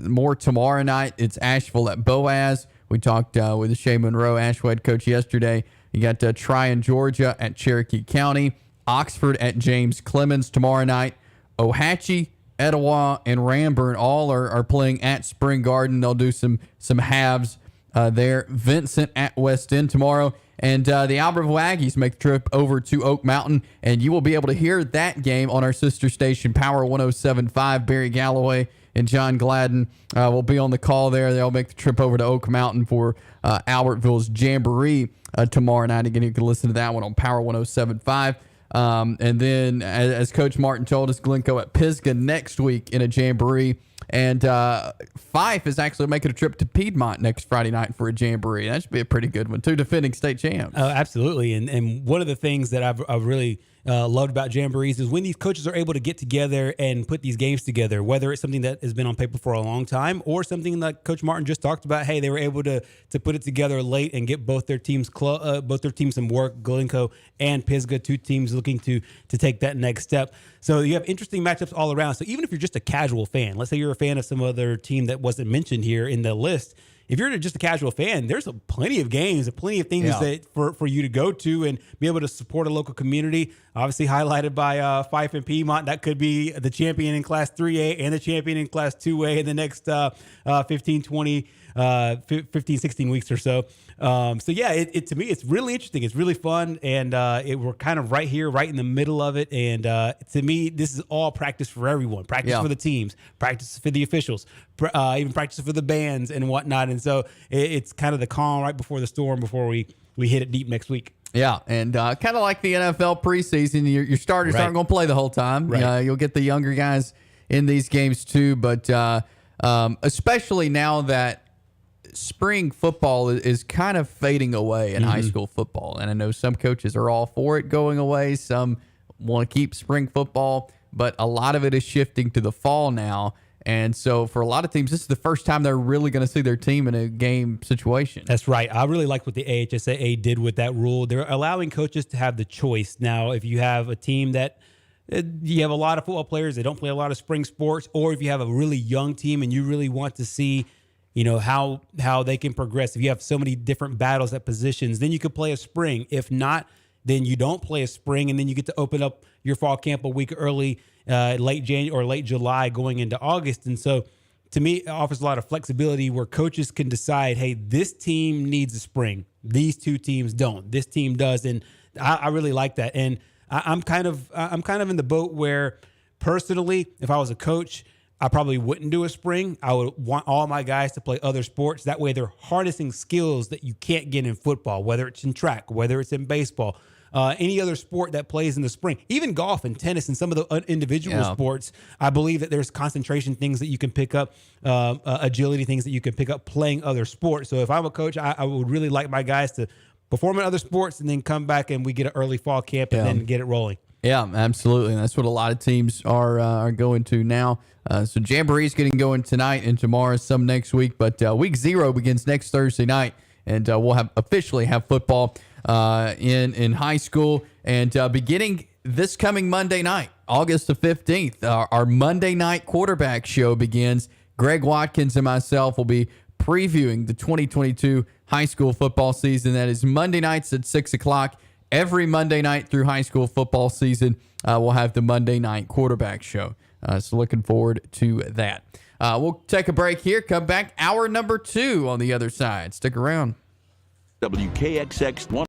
Speaker 2: more tomorrow night. It's Asheville at Boaz. We talked with the Shea Monroe Asheville head coach yesterday. You got Tryon, Georgia at Cherokee County, Oxford at James Clemens tomorrow night. Ohatchee, Etowah, and Ranburne all are playing at Spring Garden. They'll do some halves there. Vincent at West End tomorrow. And the Albertville Aggies make the trip over to Oak Mountain, and you will be able to hear that game on our sister station, Power 107.5. Barry Galloway and John Gladden will be on the call there. They'll make the trip over to Oak Mountain for Albertville's Jamboree tomorrow night. Again, you can listen to that one on Power 107.5. And then, as Coach Martin told us, Glencoe at Pisgah next week in a Jamboree. And Fife is actually making a trip to Piedmont next Friday night for a Jamboree. That should be a pretty good one. 2 defending state champs.
Speaker 1: Oh, absolutely. And one of the things that I've really loved about Jamborees is when these coaches are able to get together and put these games together, whether it's something that has been on paper for a long time or something like Coach Martin just talked about. Hey, they were able to put it together late and get both their teams some work. Glencoe and Pisgah, 2 teams looking to take that next step. So you have interesting matchups all around. So even if you're just a casual fan, let's say you're a fan of some other team that wasn't mentioned here in the list, if you're just a casual fan, there's plenty of games, plenty of things that for you to go to and be able to support a local community. Obviously highlighted by Fife and Piedmont. That could be the champion in Class 3A and the champion in Class 2A in the next 15, 16 weeks or so. So yeah, it to me, it's really interesting. It's really fun. And we're kind of right here, right in the middle of it. And to me, this is all practice for everyone. Practice for the teams, practice for the officials, even practice for the bands and whatnot. And so it's kind of the calm right before the storm before we hit it deep next week.
Speaker 2: Yeah, and kind of like the NFL preseason, your starters aren't going to play the whole time.
Speaker 1: Right.
Speaker 2: You'll get the younger guys in these games too, but especially now that spring football is kind of fading away in high school football. And I know some coaches are all for it going away. Some want to keep spring football, but a lot of it is shifting to the fall now. And so for a lot of teams, this is the first time they're really going to see their team in a game situation.
Speaker 1: That's right. I really like what the AHSAA did with that rule. They're allowing coaches to have the choice. Now, if you have a team that you have a lot of football players, they don't play a lot of spring sports, or if you have a really young team and you really want to see, how they can progress. If you have so many different battles at positions, then you could play a spring. If not, then you don't play a spring, and then you get to open up your fall camp a week early, late January or late July going into August. And so to me, it offers a lot of flexibility where coaches can decide, hey, this team needs a spring. These two teams don't. This team does. And I really like that. And I'm kind of in the boat where personally, if I was a coach, I probably wouldn't do a spring. I would want all my guys to play other sports. That way they're harnessing skills that you can't get in football, whether it's in track, whether it's in baseball, any other sport that plays in the spring, even golf and tennis and some of the individual sports. I believe that there's concentration things that you can pick up, agility things that you can pick up playing other sports. So if I'm a coach, I would really like my guys to perform in other sports and then come back and we get an early fall camp and then get it rolling.
Speaker 2: Yeah, absolutely. And that's what a lot of teams are going to now. So Jamboree is getting going tonight and tomorrow, some next week. But week 0 begins next Thursday night, and we'll officially have football in high school. And beginning this coming Monday night, August the 15th, our Monday night quarterback show begins. Greg Watkins and myself will be previewing the 2022 high school football season. That is Monday nights at 6 o'clock. Every Monday night through high school football season, we'll have the Monday night quarterback show. So looking forward to that. We'll take a break here, come back. Hour number 2 on the other side. Stick around.
Speaker 7: WKXX 1.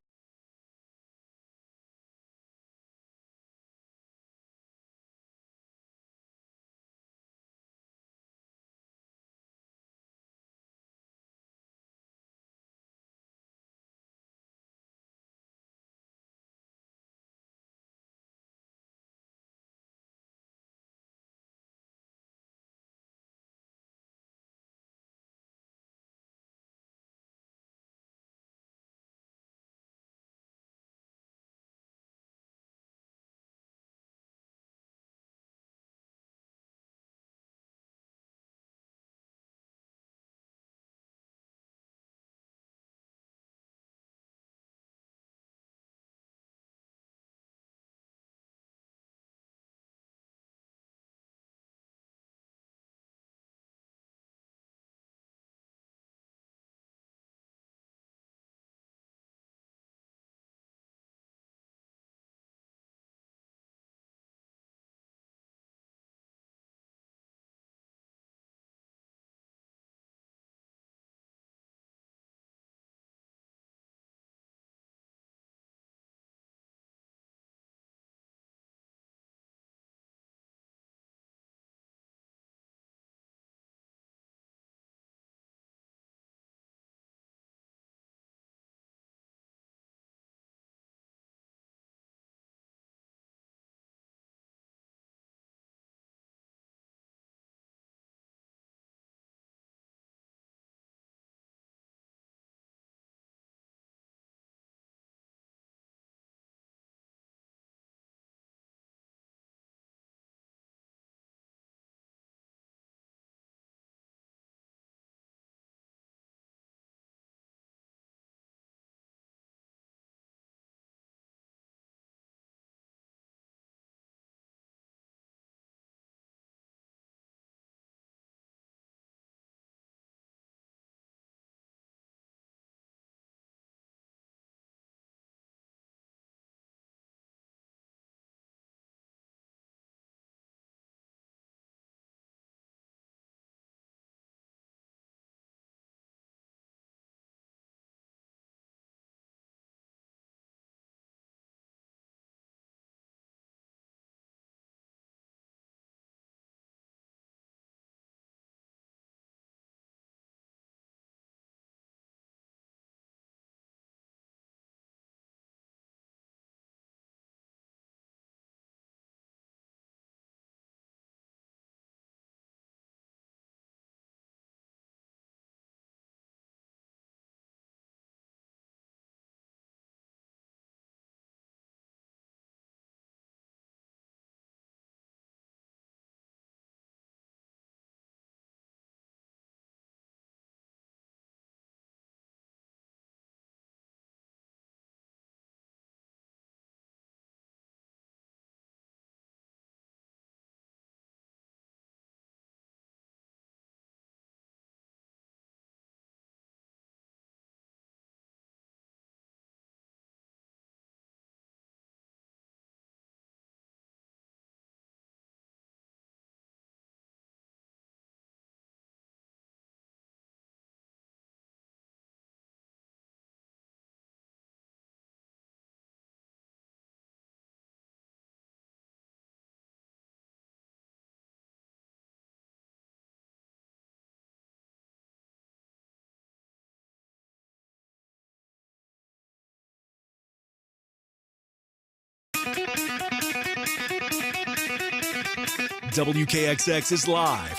Speaker 10: WKXX is live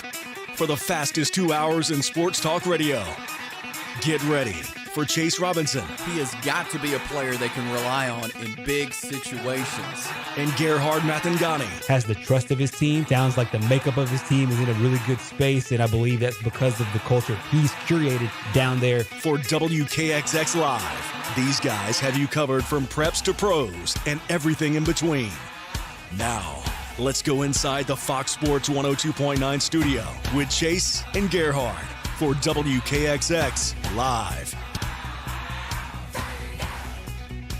Speaker 10: for the fastest 2 hours in sports talk radio. Get ready for Chase Robinson.
Speaker 2: He has got to be a player they can rely on in big situations.
Speaker 10: And Gerhard Mathangani.
Speaker 1: Has the trust of his team. Sounds like the makeup of his team is in a really good space, and I believe that's because of the culture he's curated down there.
Speaker 10: For WKXX Live, these guys have you covered from preps to pros and everything in between. Now, let's go inside the Fox Sports 102.9 studio with Chase and Gerhard for WKXX Live.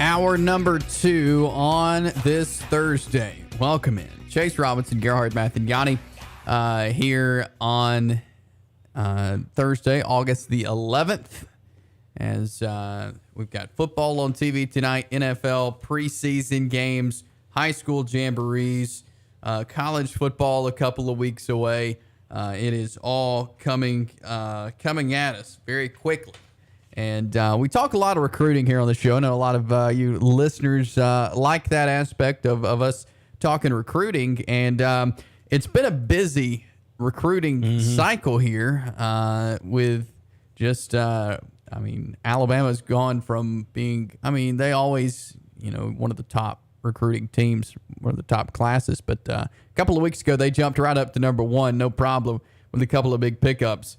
Speaker 2: Hour number 2 on this Thursday. Welcome in. Chase Robinson, Gerhard Mathangani here on Thursday, August the 11th. As we've got football on TV tonight, NFL preseason games, high school jamborees, college football a couple of weeks away. It is all coming at us very quickly. And we talk a lot of recruiting here on the show. I know a lot of you listeners like that aspect of us talking recruiting. And it's been a busy recruiting cycle here with just, Alabama's gone from being, they always, one of the top recruiting teams, one of the top classes. But a couple of weeks ago, they jumped right up to number 1, no problem, with a couple of big pickups.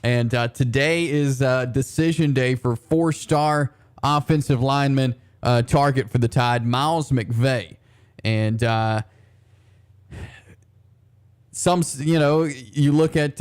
Speaker 2: And today is decision day for 4-star offensive lineman target for the Tide, Miles McVay. And you look at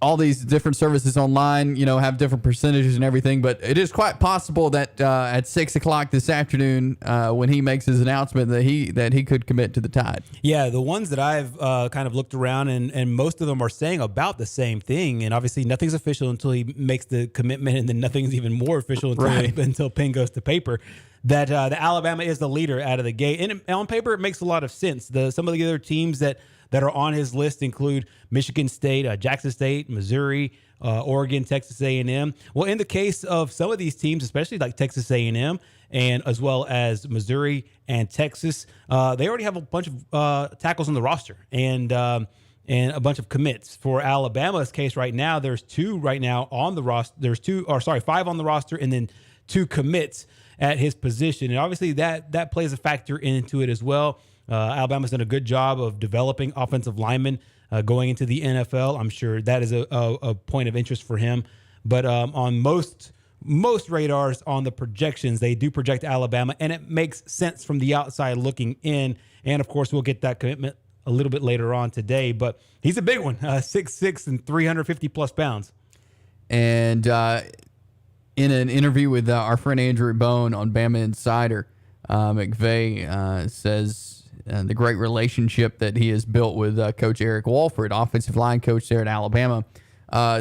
Speaker 2: all these different services online, have different percentages and everything. But it is quite possible that at 6 o'clock this afternoon, when he makes his announcement, that he could commit to the Tide.
Speaker 1: Yeah, the ones that I've kind of looked around, and most of them are saying about the same thing. And obviously, nothing's official until he makes the commitment, and then nothing's even more official until pen goes to paper. That the Alabama is the leader out of the gate, and on paper, it makes a lot of sense. Some of the other teams that are on his list include Michigan State, Jackson State, Missouri, Oregon, Texas A&M. Well, in the case of some of these teams, especially like Texas A&M and as well as Missouri and Texas, they already have a bunch of tackles on the roster and a bunch of commits. For Alabama's case right now, there's 2 right now on the roster. 5 on the roster and then 2 commits at his position. And obviously that plays a factor into it as well. Alabama's done a good job of developing offensive linemen going into the NFL. I'm sure that is a point of interest for him. But on most radars on the projections, they do project Alabama, and it makes sense from the outside looking in. And, of course, we'll get that commitment a little bit later on today. But he's a big one, 6'6" and 350-plus pounds.
Speaker 2: And in an interview with our friend Andrew Bone on Bama Insider, McVay says the great relationship that he has built with Coach Eric Wolford, offensive line coach there at Alabama.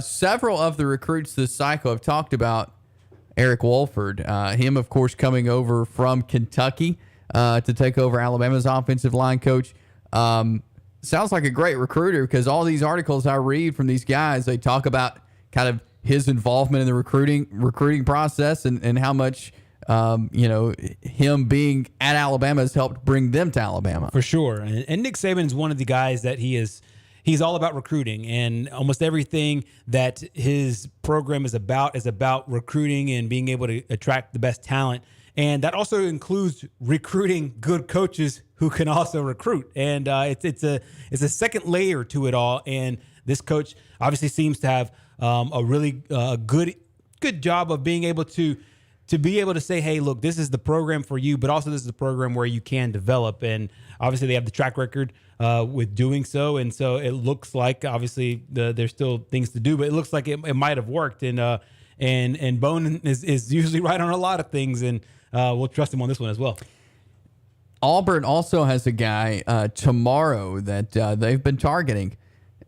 Speaker 2: Several of the recruits this cycle have talked about Eric Wolford. Him, of course, coming over from Kentucky to take over Alabama's offensive line coach. Sounds like a great recruiter, because all these articles I read from these guys, they talk about kind of his involvement in the recruiting process and how much him being at Alabama has helped bring them to Alabama.
Speaker 1: For sure. And Nick Saban is one of the guys that he's all about recruiting, and almost everything that his program is about recruiting and being able to attract the best talent. And that also includes recruiting good coaches who can also recruit. And it's a second layer to it all. And this coach obviously seems to have a really good job of being able to be able to say, hey, look, this is the program for you, but also this is the program where you can develop. And obviously they have the track record with doing so. And so it looks like, obviously, there's still things to do, but it looks like it might have worked. And Bone is usually right on a lot of things, and we'll trust him on this one as well.
Speaker 2: Auburn also has a guy tomorrow that they've been targeting,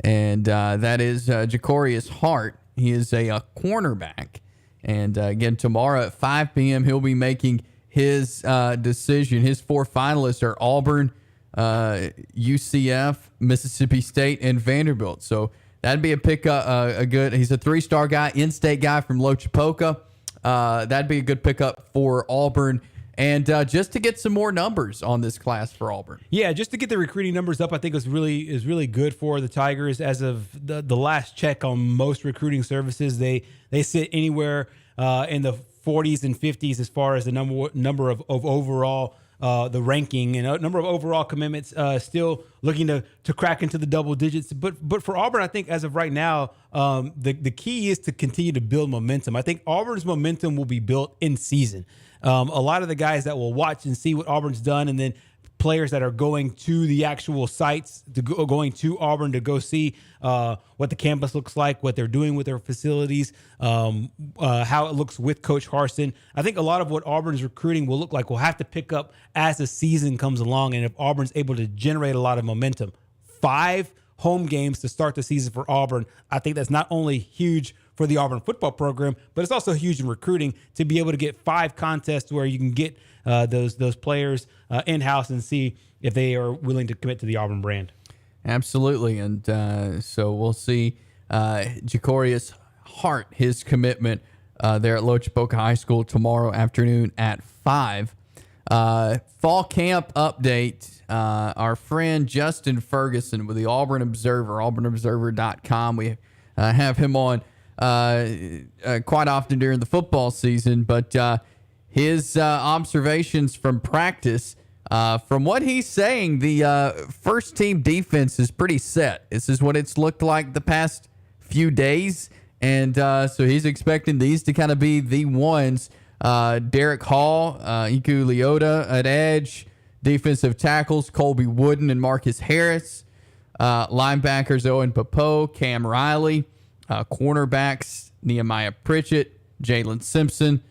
Speaker 2: and that is Jacorius Hart. He is a cornerback. And again, tomorrow at 5 p.m., he'll be making his decision. His 4 finalists are Auburn, UCF, Mississippi State, and Vanderbilt. So that'd be a pickup. He's a 3-star guy, in-state guy from Lochapoka. That'd be a good pickup for Auburn and just to get some more numbers on this class for Auburn.
Speaker 1: Yeah, just to get the recruiting numbers up, I think is really good for the Tigers. As of the last check on most recruiting services, they sit anywhere in the 40s and 50s as far as the number of overall the ranking, and a number of overall commitments. Still looking to crack into the double digits, but for Auburn, I think as of right now, the key is to continue to build momentum. I think Auburn's momentum will be built in season. A lot of the guys that will watch and see what Auburn's done, and then players that are going to the actual sites, going to Auburn to go see what the campus looks like, what they're doing with their facilities, how it looks with Coach Harsin. I think a lot of what Auburn's recruiting will look like will have to pick up as the season comes along, and if Auburn's able to generate a lot of momentum. 5 home games to start the season for Auburn, I think that's not only huge for the Auburn football program, but it's also huge in recruiting to be able to get 5 contests where you can get those players in-house and see if they are willing to commit to the Auburn brand.
Speaker 2: Absolutely. And so we'll see Jacorius Hart, his commitment there at Lochapoka High School tomorrow afternoon at 5. Fall camp update. Our friend Justin Ferguson with the Auburn Observer, auburnobserver.com. We have him on quite often during the football season, but his observations from practice, from what he's saying, the first team defense is pretty set. This is what it's looked like the past few days, and so he's expecting these to kind of be the ones. Derek Hall, Iku Leota at edge, defensive tackles Colby Wooden and Marcus Harris, linebackers Owen Popo, Cam Riley, cornerbacks Nehemiah Pritchett, Jalen Simpson.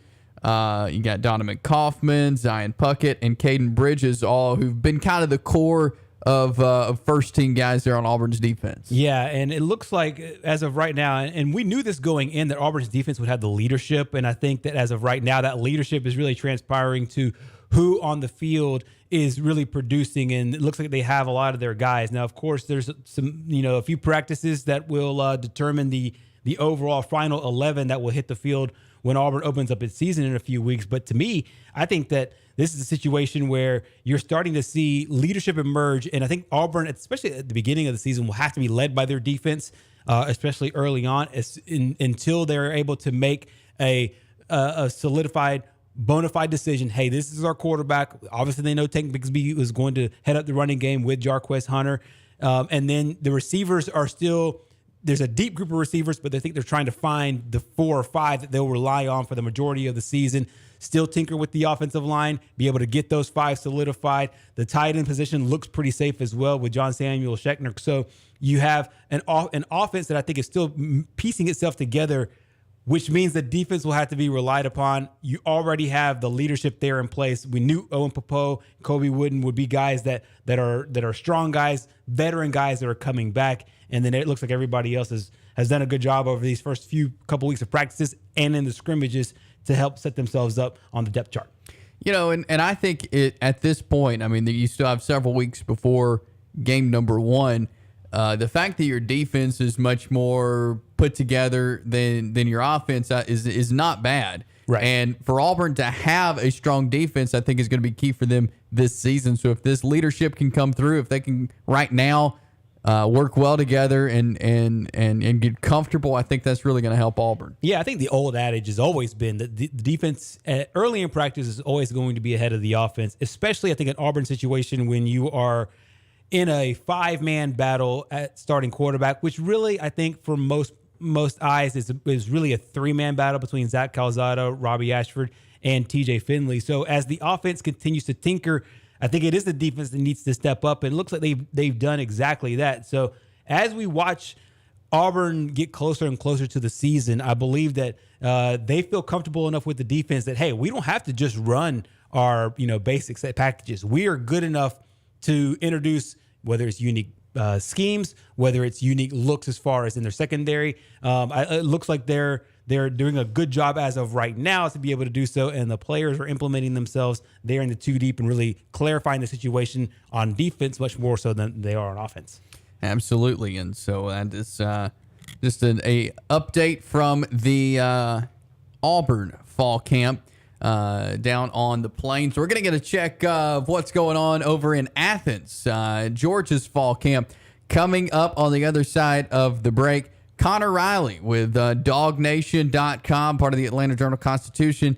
Speaker 2: You got Donovan Kaufman, Zion Puckett, and Caden Bridges, all who've been kind of the core of first-team guys there on Auburn's defense.
Speaker 1: Yeah, and it looks like as of right now, and we knew this going in, that Auburn's defense would have the leadership, and I think that as of right now, that leadership is really transpiring to who on the field is really producing, and it looks like they have a lot of their guys. Now, of course, there's some, a few practices that will determine the overall final 11 that will hit the field when Auburn opens up its season in a few weeks. But to me, I think that this is a situation where you're starting to see leadership emerge, and I think Auburn, especially at the beginning of the season, will have to be led by their defense, especially early on, until they're able to make a solidified, bona fide decision. Hey, this is our quarterback. Obviously, they know Tank Bigsby is going to head up the running game with Jarquez Hunter, and then the receivers are still. There's a deep group of receivers, but I think they're trying to find the 4 or 5 that they'll rely on for the majority of the season. Still tinker with the offensive line, be able to get those 5 solidified. The tight end position looks pretty safe as well with John Samuel Schechner. So you have an offense that I think is still piecing itself together, which means the defense will have to be relied upon. You already have the leadership there in place. We knew Owen Popo, Kobe Wooden would be guys that are strong guys, veteran guys that are coming back. And then it looks like everybody else has done a good job over these first couple weeks of practices and in the scrimmages to help set themselves up on the depth chart.
Speaker 2: And I think at this point, I mean, you still have several weeks before game number 1. The fact that your defense is much more put together than your offense is not bad.
Speaker 1: Right.
Speaker 2: And for Auburn to have a strong defense, I think is going to be key for them this season. So if this leadership can come through, if they can right now work well together and get comfortable, I think that's really going to help Auburn.
Speaker 1: Yeah, I think the old adage has always been that the defense early in practice is always going to be ahead of the offense, especially I think an Auburn situation when you are in a 5-man battle at starting quarterback, which really I think for most eyes is really a 3-man battle between Zach Calzada, Robbie Ashford, and TJ Finley. So as the offense continues to tinker, I think it is the defense that needs to step up, and it looks like they've done exactly that. So as we watch Auburn get closer and closer to the season, I believe that they feel comfortable enough with the defense that, hey, we don't have to just run our basic set packages. We are good enough to introduce, whether it's unique schemes, whether it's unique looks as far as in their secondary. It looks like they're doing a good job as of right now to be able to do so, and the players are implementing themselves there in the 2 deep and really clarifying the situation on defense much more so than they are on offense.
Speaker 2: Absolutely, and so that is just a update from the Auburn fall camp. down on the plains. We're going to get a check of what's going on over in Athens, Georgia's fall camp. Coming up on the other side of the break, Connor Riley with DogNation.com, part of the Atlanta Journal-Constitution.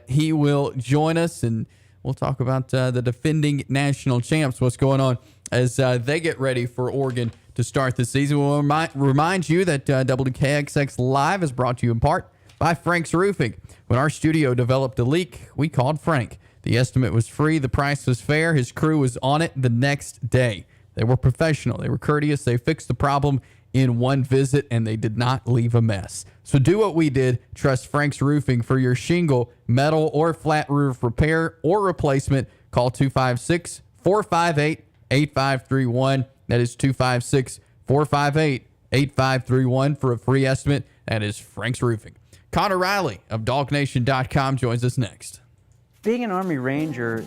Speaker 2: He will join us, and we'll talk about the defending national champs, what's going on as they get ready for Oregon to start the season. We'll remind you that WKXX Live is brought to you in part by Frank's Roofing. When our studio developed a leak, we called Frank. The estimate was free. The price was fair. His crew was on it the next day. They were professional. They were courteous. They fixed the problem in one visit, and they did not leave a mess. So do what we did. Trust Frank's Roofing for your shingle, metal, or flat roof repair or replacement. Call 256-458-8531. That is 256-458-8531 for a free estimate. That is Frank's Roofing. Connor Riley of DogNation.com joins us next.
Speaker 5: being an Army Ranger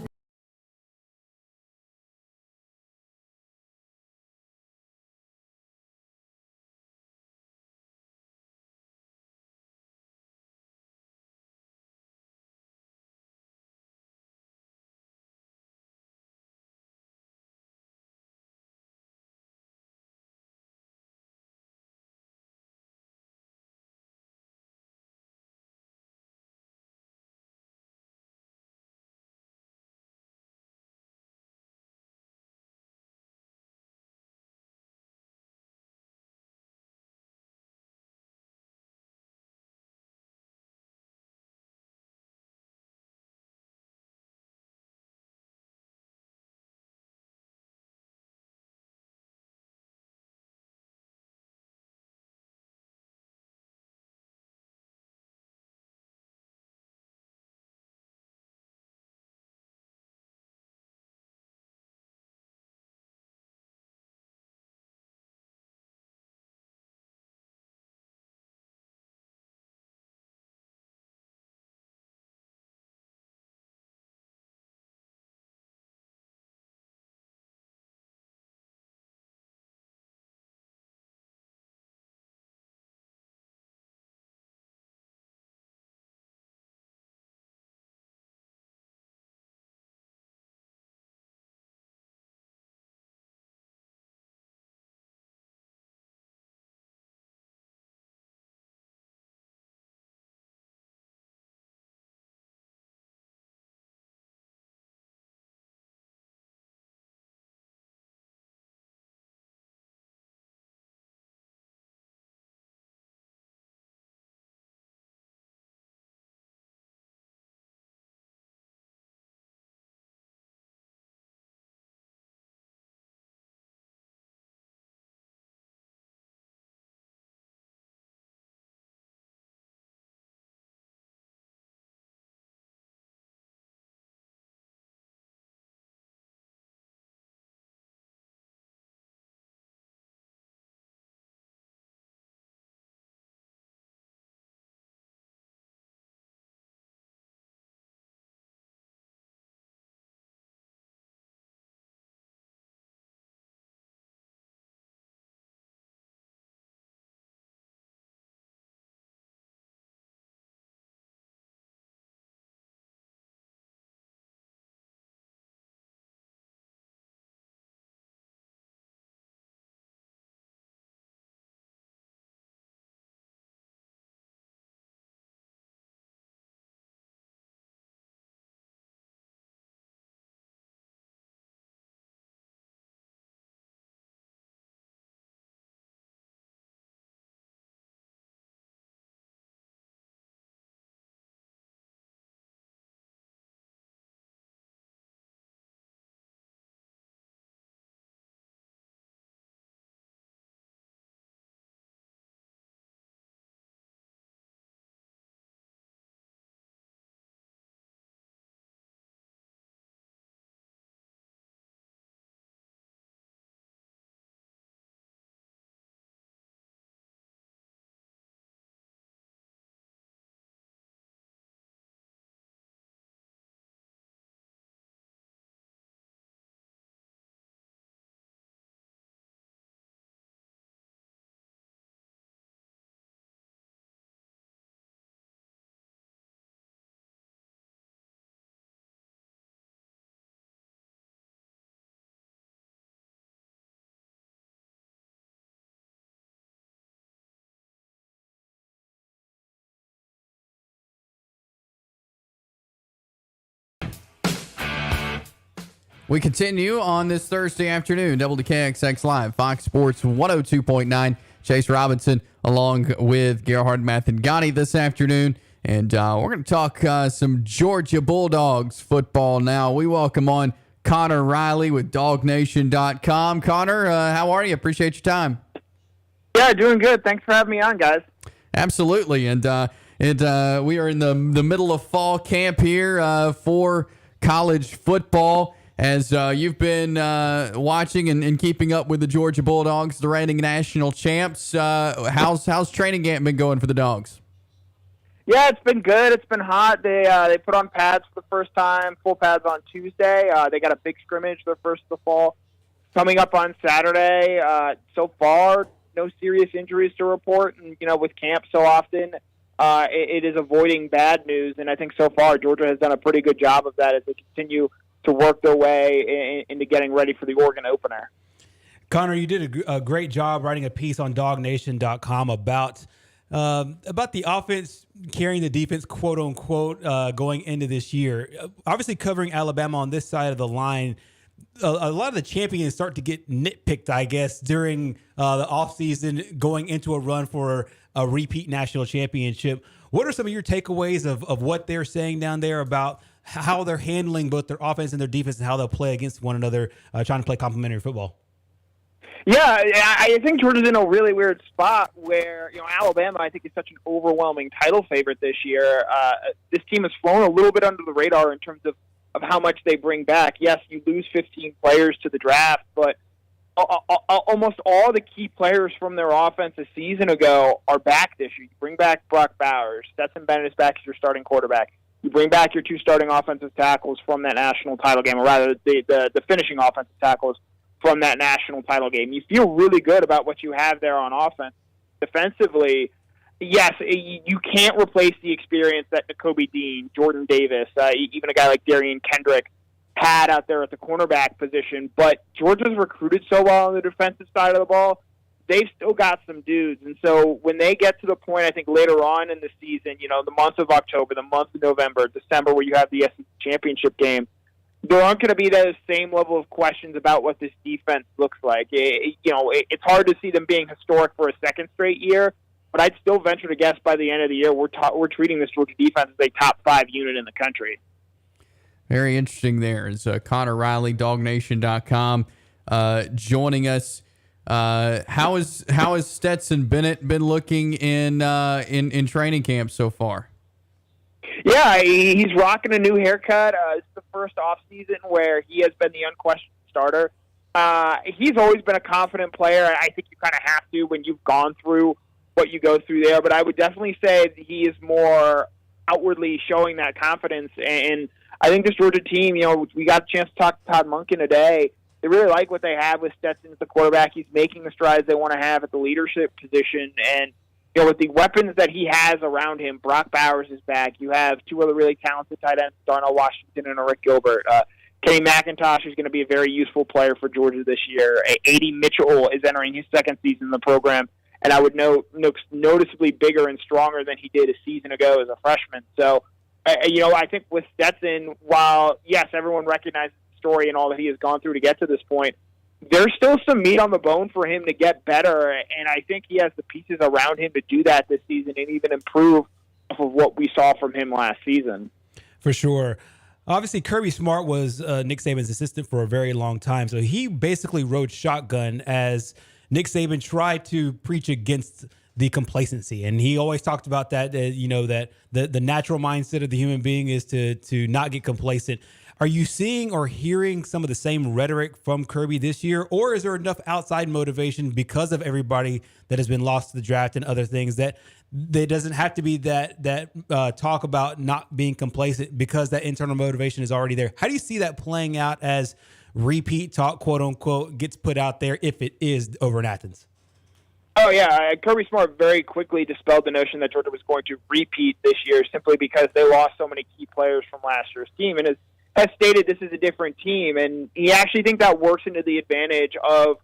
Speaker 2: We continue on this Thursday afternoon, WKXX Live, Fox Sports 102.9. Chase Robinson along with Gerhard Mathangani this afternoon. And we're going to talk some Georgia Bulldogs football now. We welcome on Connor Riley with DogNation.com. Connor, how are you? Appreciate your time.
Speaker 11: Yeah, doing good. Thanks for having me on, guys.
Speaker 2: Absolutely. And we are in the middle of fall camp here for college football. As you've been watching and keeping up with the Georgia Bulldogs, the reigning national champs, how's training camp been going for the Dogs?
Speaker 11: Yeah, it's been good. It's been hot. They put on pads for the first time, full pads on Tuesday. They got a big scrimmage, their first of the fall, coming up on Saturday. So far, no serious injuries to report. And, with camp so often, it is avoiding bad news. And I think so far Georgia has done a pretty good job of that as they continue to work their way into getting ready for the Oregon opener.
Speaker 1: Connor, you did a great job writing a piece on DogNation.com about the offense carrying the defense, quote unquote, going into this year. Obviously, covering Alabama on this side of the line, a lot of the champions start to get nitpicked, I guess, during the offseason, going into a run for a repeat national championship. What are some of your takeaways of what they're saying down there about how they're handling both their offense and their defense and how they'll play against one another, trying to play complementary football?
Speaker 11: Yeah, I think Georgia's in a really weird spot where, Alabama, I think, is such an overwhelming title favorite this year. This team has flown a little bit under the radar in terms of how much they bring back. Yes, you lose 15 players to the draft, but almost all the key players from their offense a season ago are back this year. You bring back Brock Bowers. Stetson Bennett is back as your starting quarterback. You bring back your two starting offensive tackles from that national title game, or rather the finishing offensive tackles from that national title game. You feel really good about what you have there on offense. Defensively, yes, you can't replace the experience that Nakobe Dean, Jordan Davis, even a guy like Darian Kendrick had out there at the cornerback position. But Georgia's recruited so well on the defensive side of the ball, they've still got some dudes. And so when they get to the point, I think later on in the season, the month of October, the month of November, December, where you have the SEC championship game, there aren't going to be those same level of questions about what this defense looks like. It's hard to see them being historic for a second straight year, but I'd still venture to guess by the end of the year we're treating this Georgia defense as a top 5 unit in the country.
Speaker 2: Very interesting there. Is Connor Riley, DogNation.com, joining us. How has Stetson Bennett been looking in training camp so far?
Speaker 11: Yeah, he's rocking a new haircut. It's the first offseason where he has been the unquestioned starter. He's always been a confident player. I think you kind of have to when you've gone through what you go through there. But I would definitely say that he is more outwardly showing that confidence. And I think this Georgia team, we got a chance to talk to Todd Monken today. They really like what they have with Stetson as the quarterback. He's making the strides they want to have at the leadership position. And with the weapons that he has around him, Brock Bowers is back. You have two other really talented tight ends, Darnell Washington and Rick Gilbert. Kenny McIntosh is going to be a very useful player for Georgia this year. A.D. Mitchell is entering his second season in the program, and I would note noticeably bigger and stronger than he did a season ago as a freshman. So, I think with Stetson, while, yes, everyone recognizes the story and all that he has gone through to get to this point, there's still some meat on the bone for him to get better, and I think he has the pieces around him to do that this season and even improve off of what we saw from him last season.
Speaker 1: For sure. Obviously, Kirby Smart was Nick Saban's assistant for a very long time, so he basically rode shotgun as Nick Saban tried to preach against the complacency, and he always talked about that. That the natural mindset of the human being is to not get complacent. Are you seeing or hearing some of the same rhetoric from Kirby this year, or is there enough outside motivation because of everybody that has been lost to the draft and other things that there doesn't have to be that talk about not being complacent because that internal motivation is already there? How do you see that playing out as repeat talk, quote unquote, gets put out there if it is over in Athens?
Speaker 11: Oh, yeah. Kirby Smart very quickly dispelled the notion that Georgia was going to repeat this year simply because they lost so many key players from last year's team. And has stated this is a different team, and he actually think that works into the advantage of,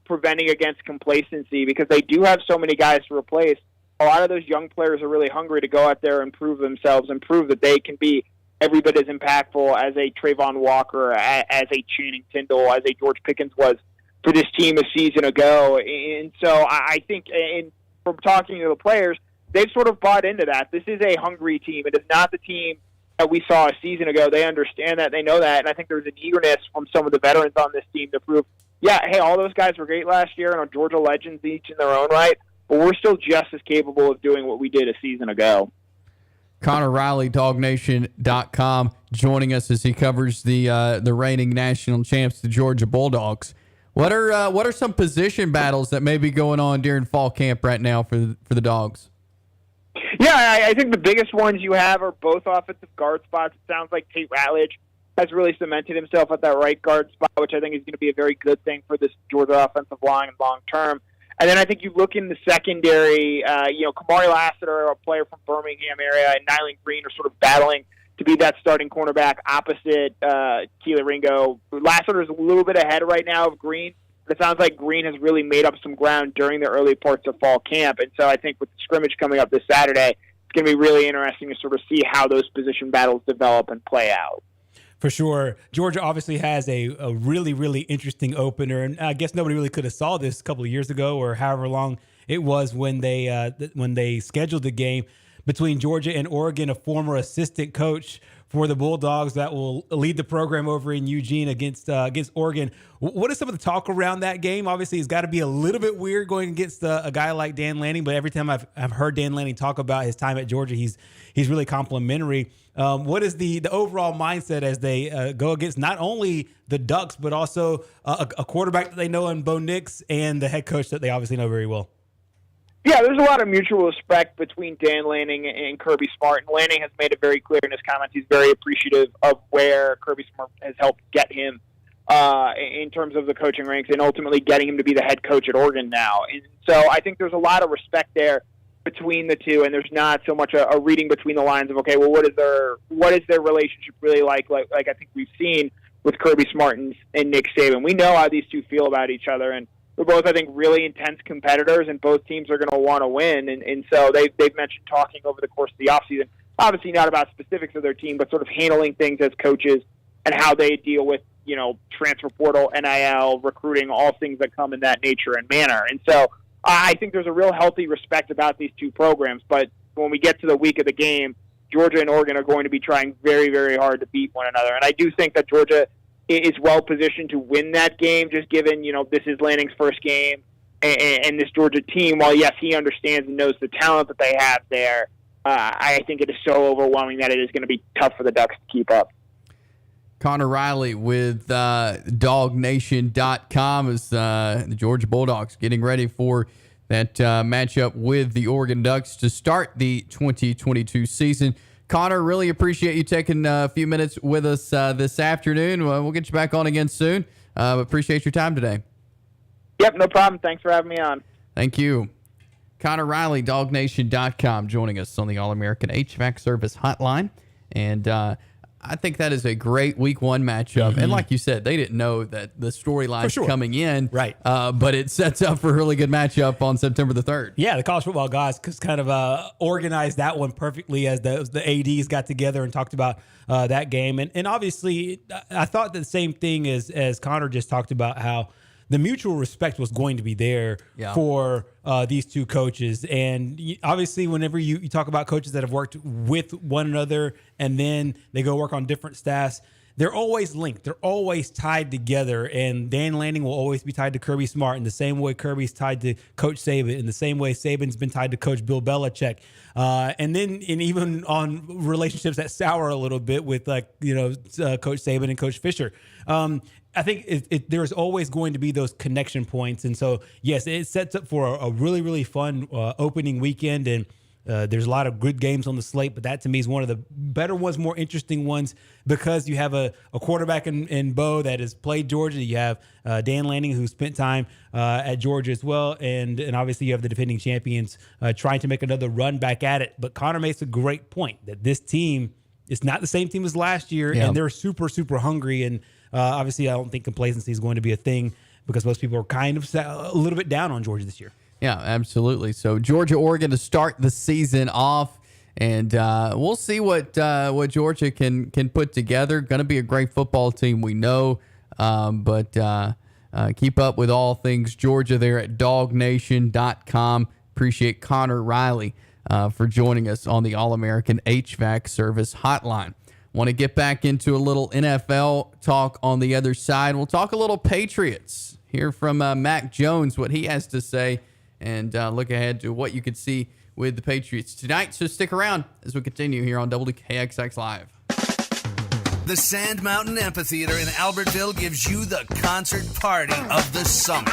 Speaker 11: preventing against complacency because they do have so many guys to replace. A lot of those young players are really hungry to go out there and prove themselves and prove that they can be every bit as impactful as a Trayvon Walker, as a Channing Tindall, as a George Pickens was for this team a season ago. And so I think, and from talking to the players, they've sort of bought into that. This is a hungry team. It is not the team that we saw a season ago. They understand that. They know that. And I think there's an eagerness from some of the veterans on this team to prove, yeah, hey, all those guys were great last year and are Georgia legends each in their own right, but we're still just as capable of doing what we did a season ago.
Speaker 2: Connor Riley, DogNation.com, joining us as he covers the reigning national champs, the Georgia Bulldogs. What are some position battles that may be going on during fall camp right now for the Dogs?
Speaker 11: Yeah, I think the biggest ones you have are both offensive guard spots. It sounds like Tate Ratledge has really cemented himself at that right guard spot, which I think is going to be a very good thing for this Georgia offensive line long term. And then I think you look in the secondary, Kamari Lassiter, a player from Birmingham area, and Nyland Green are sort of battling to be that starting cornerback opposite Keely Ringo. Lassiter is a little bit ahead right now of Green, but it sounds like Green has really made up some ground during the early parts of fall camp. And so I think with the scrimmage coming up this Saturday, it's going to be really interesting to sort of see how those position battles develop and play out.
Speaker 1: For sure. Georgia obviously has a really, really interesting opener. And I guess nobody really could have saw this a couple of years ago or however long it was when they scheduled the game between Georgia and Oregon, a former assistant coach for the Bulldogs that will lead the program over in Eugene against Oregon. What is some of the talk around that game? Obviously, it's got to be a little bit weird going against a guy like Dan Lanning, but every time I've heard Dan Lanning talk about his time at Georgia, he's really complimentary. What is the overall mindset as they go against not only the Ducks, but also a quarterback that they know in Bo Nix and the head coach that they obviously know very well?
Speaker 11: Yeah, there's a lot of mutual respect between Dan Lanning and Kirby Smart. And Lanning has made it very clear in his comments he's very appreciative of where Kirby Smart has helped get him in terms of the coaching ranks and ultimately getting him to be the head coach at Oregon now. And so I think there's a lot of respect there between the two, and there's not so much a reading between the lines of, okay, well, what is their relationship really like I think we've seen with Kirby Smart and Nick Saban. We know how these two feel about each other, and they're both, I think, really intense competitors, and both teams are going to want to win. And so they've mentioned talking over the course of the offseason, obviously not about specifics of their team, but sort of handling things as coaches and how they deal with, transfer portal, NIL, recruiting, all things that come in that nature and manner. And so I think there's a real healthy respect about these two programs. But when we get to the week of the game, Georgia and Oregon are going to be trying very, very hard to beat one another. And I do think that Georgia is well positioned to win that game, just given, this is Lanning's first game, and this Georgia team, while yes, he understands and knows the talent that they have there, I think it is so overwhelming that it is going to be tough for the Ducks to keep up.
Speaker 2: Connor Riley with DogNation.com as the Georgia Bulldogs getting ready for that matchup with the Oregon Ducks to start the 2022 season. Connor, really appreciate you taking a few minutes with us this afternoon. We'll get you back on again soon. Appreciate your time today.
Speaker 11: Yep, no problem. Thanks for having me on.
Speaker 2: Thank you. Connor Riley, DogNation.com, joining us on the All-American HVAC Service Hotline. And I think that is a great Week 1 matchup. And like you said, they didn't know that the storyline's coming in.
Speaker 1: Right.
Speaker 2: But it sets up for a really good matchup on September the 3rd.
Speaker 1: Yeah, the college football guys kind of organized that one perfectly as the ADs got together and talked about that game. And obviously, I thought the same thing as Connor just talked about, how the mutual respect was going to be there for these two coaches. And obviously, whenever you talk about coaches that have worked with one another and then they go work on different staffs, they're always linked. They're always tied together. And Dan Lanning will always be tied to Kirby Smart in the same way Kirby's tied to Coach Saban, in the same way Saban's been tied to Coach Bill Belichick. And even on relationships that sour a little bit with Coach Saban and Coach Fisher. I think there's always going to be those connection points. And so, yes, it sets up for a really, really fun opening weekend. And there's a lot of good games on the slate, but that to me is one of the better ones, more interesting ones, because you have a quarterback in Bo that has played Georgia. You have Dan Lanning, who spent time at Georgia as well. And obviously you have the defending champions trying to make another run back at it. But Connor makes a great point that this team is not the same team as last year, and they're super, super hungry. And obviously, I don't think complacency is going to be a thing, because most people are kind of a little bit down on Georgia this year.
Speaker 2: Yeah, absolutely. So Georgia, Oregon to start the season off. And we'll see what Georgia can put together. Going to be a great football team, we know. But keep up with all things Georgia there at dognation.com. Appreciate Connor Riley for joining us on the All-American HVAC Service Hotline. Want to get back into a little NFL talk on the other side. We'll talk a little Patriots. Hear from Mac Jones, what he has to say, and look ahead to what you could see with the Patriots tonight. So stick around as we continue here on WKXX Live.
Speaker 9: The Sand Mountain Amphitheater in Albertville gives you the concert party of the summer.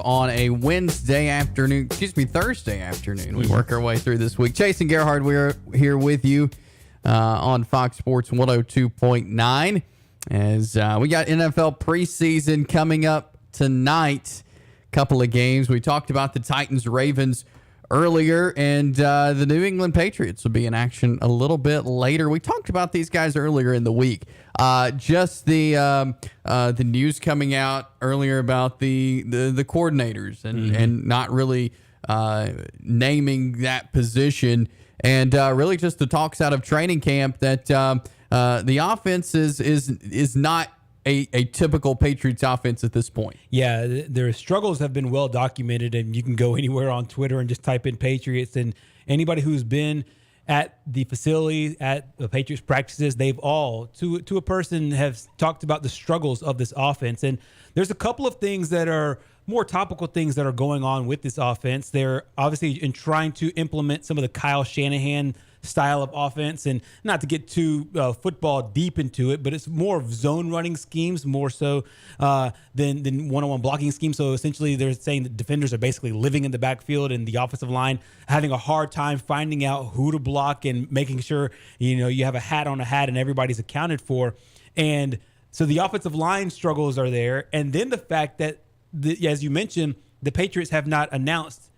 Speaker 2: On a Thursday afternoon. We work our way through this week. Chase and Gerhard, we're here with you on Fox Sports 102.9. As we got NFL preseason coming up tonight. Couple of games. We talked about the Titans-Ravens earlier, and the New England Patriots will be in action a little bit later. We talked about these guys earlier in the week. Just the news coming out earlier about the coordinators and not really naming that position, and really just the talks out of training camp that the offense is not a typical Patriots offense at this point.
Speaker 1: Yeah, their struggles have been well documented, and you can go anywhere on Twitter and just type in Patriots, and anybody who's been at the facility, at the Patriots practices, they've all, to a person, have talked about the struggles of this offense. And there's a couple of things that are more topical things that are going on with this offense. They're obviously in trying to implement some of the Kyle Shanahan style of offense, and not to get too football deep into it, but it's more of zone running schemes more so than one-on-one blocking schemes. So essentially they're saying that defenders are basically living in the backfield and the offensive line having a hard time finding out who to block and making sure, you have a hat on a hat and everybody's accounted for. And so the offensive line struggles are there. And then the fact that, as you mentioned, the Patriots have not announced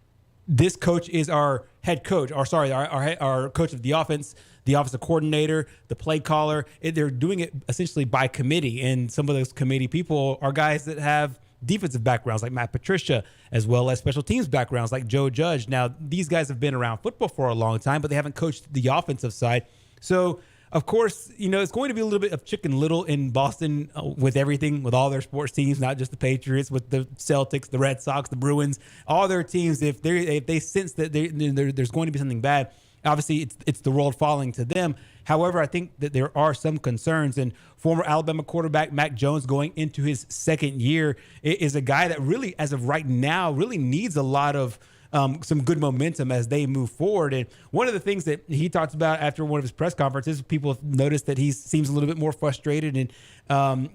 Speaker 1: this coach is our head coach, our coach of the offense, the offensive coordinator, the play caller. They're doing it essentially by committee, and some of those committee people are guys that have defensive backgrounds like Matt Patricia, as well as special teams backgrounds like Joe Judge. Now, these guys have been around football for a long time, but they haven't coached the offensive side. So, of course, it's going to be a little bit of Chicken Little in Boston with everything, with all their sports teams, not just the Patriots, with the Celtics, the Red Sox, the Bruins, all their teams. If they sense that there's going to be something bad, obviously it's the world falling to them. However, I think that there are some concerns, and former Alabama quarterback Mac Jones, going into his second year, is a guy that really, as of right now, really needs a lot of some good momentum as they move forward. And one of the things that he talks about after one of his press conferences, people have noticed that he seems a little bit more frustrated, and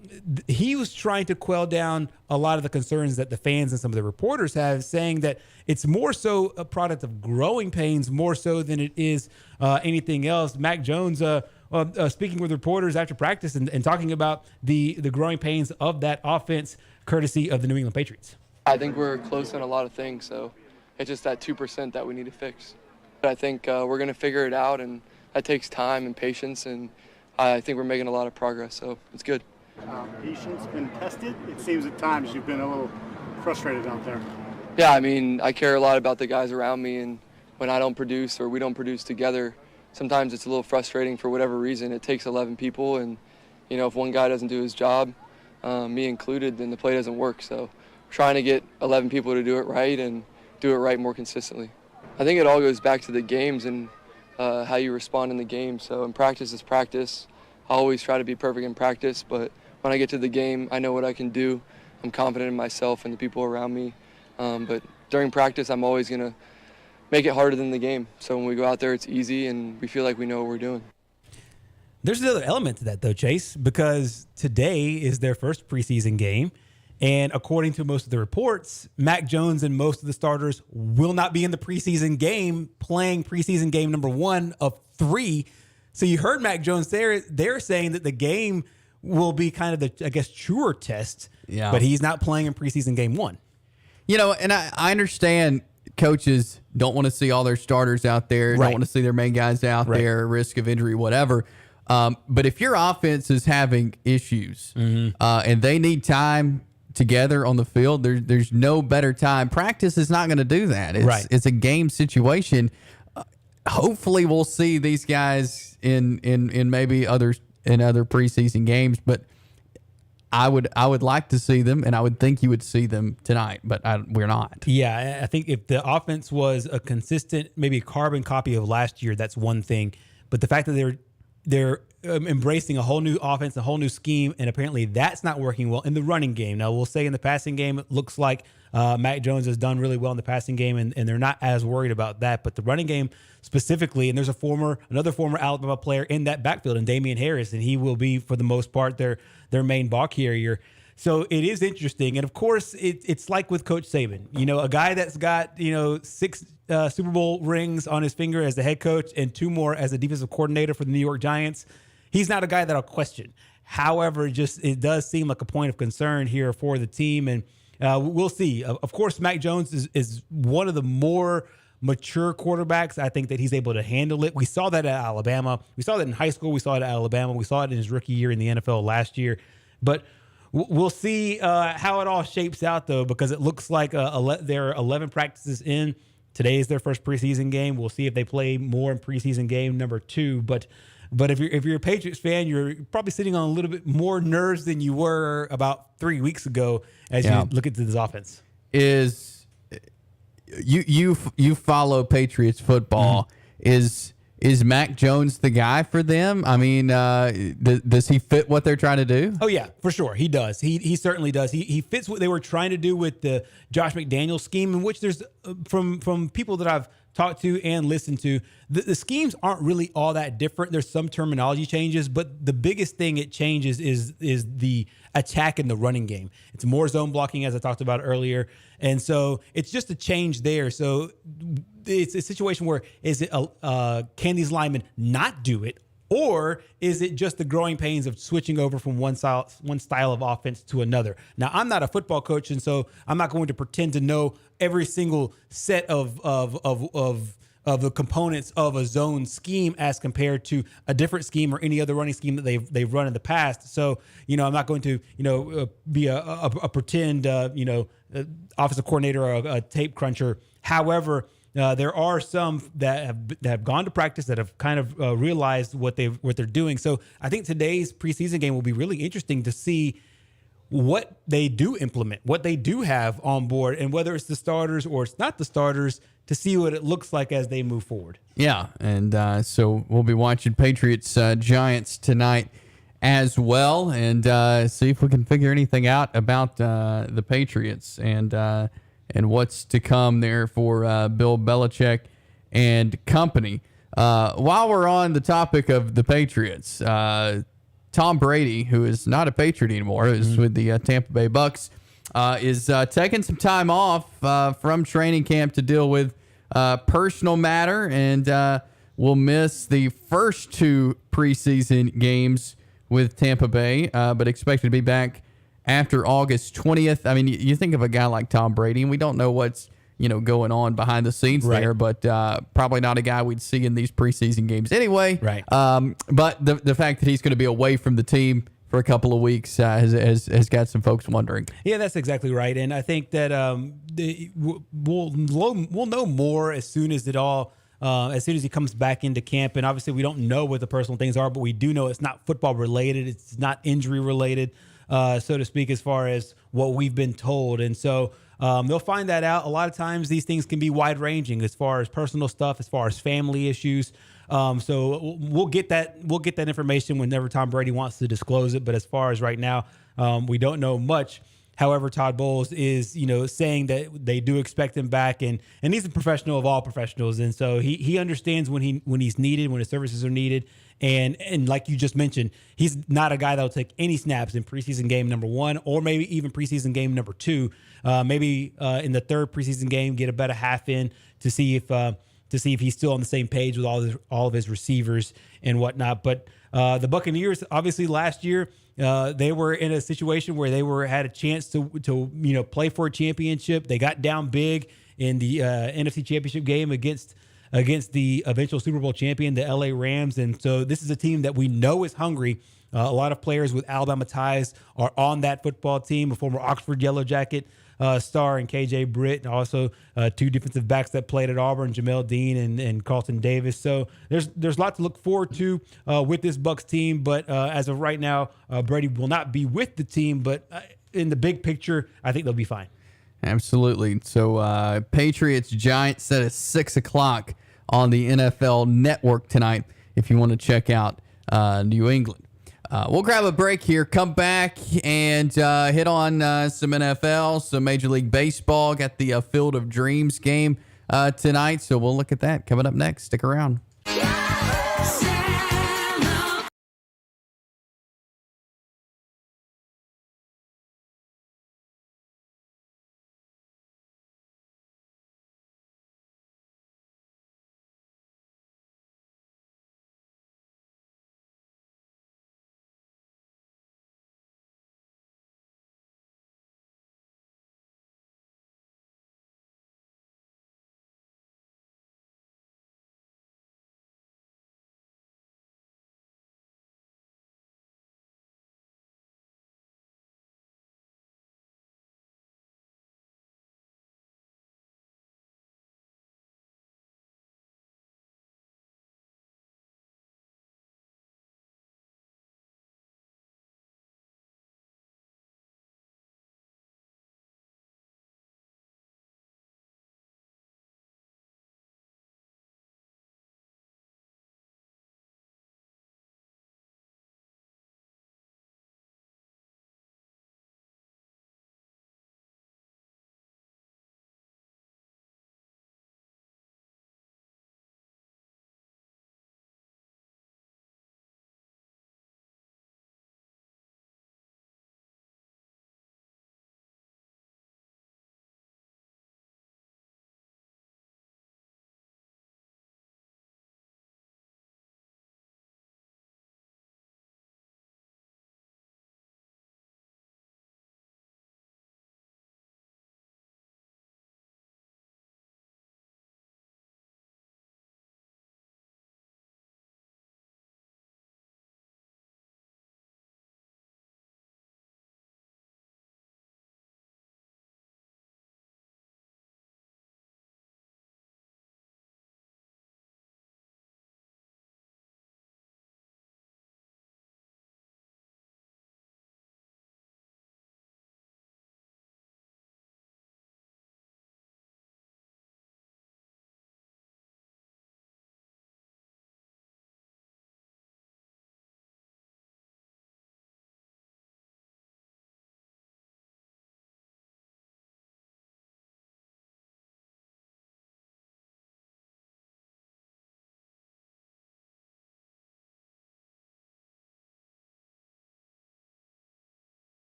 Speaker 1: he was trying to quell down a lot of the concerns that the fans and some of the reporters have, saying that it's more so a product of growing pains more so than it is anything else. Mac Jones speaking with reporters after practice and talking about the growing pains of that offense, courtesy of the New England Patriots.
Speaker 12: I think we're close on a lot of things, so it's just that 2% that we need to fix. But I think we're going to figure it out, and that takes time and patience, and I think we're making a lot of progress, so it's good.
Speaker 13: Patience been tested? It seems at times you've been a little frustrated out there.
Speaker 12: Yeah, I mean, I care a lot about the guys around me, and when I don't produce or we don't produce together, sometimes it's a little frustrating for whatever reason. It takes 11 people, and, if one guy doesn't do his job, me included, then the play doesn't work. So trying to get 11 people to do it right and do it right more consistently. I think it all goes back to the games and how you respond in the game. So in practice is practice. I always try to be perfect in practice, but when I get to the game, I know what I can do. I'm confident in myself and the people around me. But during practice, I'm always going to make it harder than the game. So when we go out there, it's easy and we feel like we know what we're doing.
Speaker 1: There's another element to that, though, Chase, because today is their first preseason game. And according to most of the reports, Mac Jones and most of the starters will not be in the preseason game, playing preseason game number 1 of 3. So you heard Mac Jones there. They're saying that the game will be kind of the, truer test. Yeah. But he's not playing in preseason game 1.
Speaker 2: And I understand coaches don't want to see all their starters out there,
Speaker 1: right.
Speaker 2: Don't want to see their main guys out
Speaker 1: right.
Speaker 2: there, risk of injury, whatever. But if your offense is having issues and they need time together on the field, there's no better time. Practice is not going to do that. It's a game situation. Hopefully we'll see these guys in maybe other preseason games, but I would like to see them, and I would think you would see them tonight, but we're not.
Speaker 1: Yeah, I think if the offense was a consistent, maybe a carbon copy of last year, that's one thing. But the fact that they're embracing a whole new offense, a whole new scheme, and apparently that's not working well in the running game. Now, we'll say in the passing game, it looks like Mac Jones has done really well in the passing game, and they're not as worried about that. But the running game specifically, and there's another former Alabama player in that backfield, and Damian Harris, and he will be, for the most part, their main ball carrier. So it is interesting. And of course, it's like with Coach Saban, a guy that's got, 6 Super Bowl rings on his finger as the head coach and 2 more as a defensive coordinator for the New York Giants. He's not a guy that I'll question. However, it does seem like a point of concern here for the team. And we'll see. Of course, Mac Jones is one of the more mature quarterbacks. I think that he's able to handle it. We saw that at Alabama. We saw that in high school. We saw it at Alabama. We saw it in his rookie year in the NFL last year. But we'll see how it all shapes out, though, because it looks like there are 11 practices in. Today is their first preseason game. We'll see if they play more in preseason game number 2. But if you're a Patriots fan, you're probably sitting on a little bit more nerves than you were about 3 weeks ago as you look at this offense.
Speaker 2: You follow Patriots football.
Speaker 1: Mm-hmm.
Speaker 2: Is Mac Jones the guy for them? I mean, does he fit what they're trying to do?
Speaker 1: Oh yeah, for sure he does. He certainly does. He fits what they were trying to do with the Josh McDaniels scheme, in which there's from people that I've talked to and listened to, the schemes aren't really all that different. There's some terminology changes, but the biggest thing it changes is the attack in the running game. It's more zone blocking, as I talked about earlier. And so it's just a change there. So it's a situation where can these linemen not do it? Or is it just the growing pains of switching over from one style of offense to another? Now, I'm not a football coach, and so I'm not going to pretend to know every single set of the components of a zone scheme as compared to a different scheme or any other running scheme that they've run in the past. So, I'm not going to, be a pretend, offensive coordinator or a tape cruncher. However, there are some that have gone to practice that have kind of realized what they're doing. So I think today's preseason game will be really interesting to see what they do implement, what they do have on board, and whether it's the starters or it's not the starters, to see what it looks like as they move forward.
Speaker 2: Yeah, and so we'll be watching Patriots Giants tonight as well, and see if we can figure anything out about the Patriots and what's to come there for Bill Belichick and company. While we're on the topic of the Patriots, Tom Brady, who is not a Patriot anymore, is with the Tampa Bay Bucks, is taking some time off from training camp to deal with personal matter, and will miss the first 2 preseason games with Tampa Bay, but expected to be back after August 20th. I mean, you think of a guy like Tom Brady, and we don't know what's going on behind the scenes there, but probably not a guy we'd see in these preseason games anyway.
Speaker 1: Right.
Speaker 2: But the fact that he's going to be away from the team for a couple of weeks has got some folks wondering.
Speaker 1: Yeah, that's exactly right, and I think that we'll know more as soon as as soon as he comes back into camp. And obviously, we don't know what the personal things are, but we do know it's not football related, it's not injury related, so to speak, as far as what we've been told. And so they'll find that out. A lot of times these things can be wide ranging as far as personal stuff, as far as family issues. So we'll get that information whenever Tom Brady wants to disclose it. But as far as right now, we don't know much. However, Todd Bowles is, saying that they do expect him back, and he's a professional of all professionals. And so he understands when he's needed, when his services are needed. And like you just mentioned, he's not a guy that'll take any snaps in preseason game number 1, or maybe even preseason game number 2. Maybe in the third preseason game, get about a half in to see if he's still on the same page with all of his receivers and whatnot. But the Buccaneers, obviously last year, they were in a situation where they had a chance to play for a championship. They got down big in the NFC Championship game against the eventual Super Bowl champion, the LA Rams. And so this is a team that we know is hungry. A lot of players with Alabama ties are on that football team. A former Oxford Yellow Jacket star and KJ Britt, and also 2 defensive backs that played at Auburn, Jamel Dean and Carlton Davis. So there's a lot to look forward to with this Bucs team. But as of right now, Brady will not be with the team. But in the big picture, I think they'll be fine.
Speaker 2: Absolutely. So Patriots Giants set at 6:00 on the NFL Network tonight if you want to check out New England. We'll grab a break here, come back, and hit on some NFL, some Major League Baseball. Got the Field of Dreams game tonight, so we'll look at that coming up next. Stick around.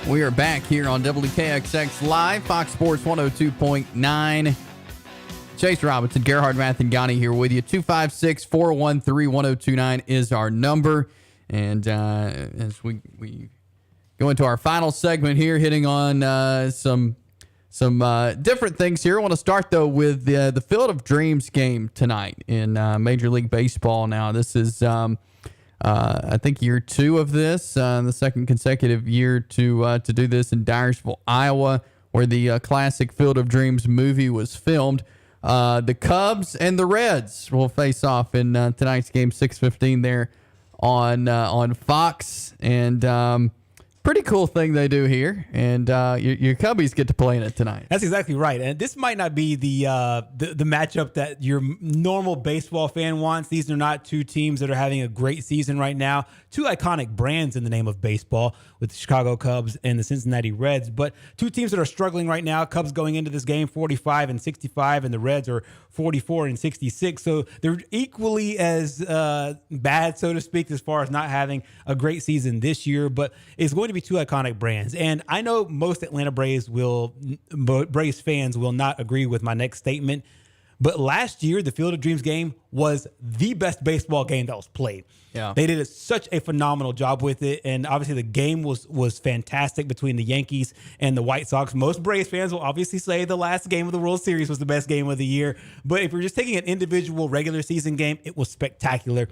Speaker 2: We are back here on WKXX Live, Fox Sports 102.9. Chase Robinson, Gerhard, Mathangani here with you. 256-413-1029 is our number. And as we go into our final segment here, hitting on some different things here. I want to start, though, with the Field of Dreams game tonight in Major League Baseball. Now, this is... I think year 2 of this, the second consecutive year to do this in Dyersville, Iowa, where the classic Field of Dreams movie was filmed. The Cubs and the Reds will face off in tonight's game, 6:15 there on Fox, and pretty cool thing they do here, and your Cubbies get to play in it tonight.
Speaker 1: That's exactly right, and this might not be the matchup that your normal baseball fan wants. These are not two teams that are having a great season right now. Two iconic brands in the name of baseball with the Chicago Cubs and the Cincinnati Reds, but two teams that are struggling right now. Cubs going into this game 45-65, and the Reds are 44-66. So they're equally as bad, so to speak, as far as not having a great season this year. But it's going to be two iconic brands, and I know most Atlanta Braves fans will not agree with my next statement. But last year, the Field of Dreams game was the best baseball game that was played.
Speaker 2: Yeah.
Speaker 1: They did such a phenomenal job with it, and obviously the game was fantastic between the Yankees and the White Sox. Most Braves fans will obviously say the last game of the World Series was the best game of the year, but if you're just taking an individual regular season game, it was spectacular.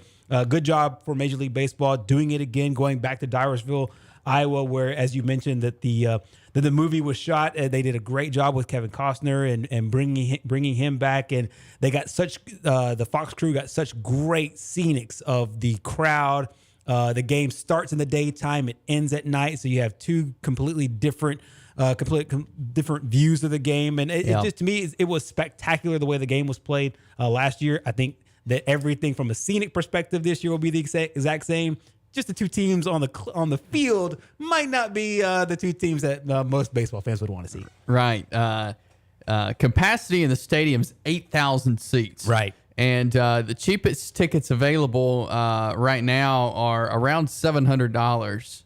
Speaker 1: Good job for Major League Baseball doing it again, going back to Dyersville, Iowa, where, as you mentioned, that the movie was shot. They did a great job with Kevin Costner and bringing him back, and they got the Fox crew got such great scenics of the crowd. The game starts in the daytime, it ends at night, so you have two completely different views of the game, and it just, to me, it was spectacular the way the game was played last year. I think that everything from a scenic perspective this year will be the exact same. Just the two teams on the field might not be the two teams that most baseball fans would want to see.
Speaker 2: Right. Capacity in the stadium is 8,000 seats.
Speaker 1: Right.
Speaker 2: And the cheapest tickets available right now are around $700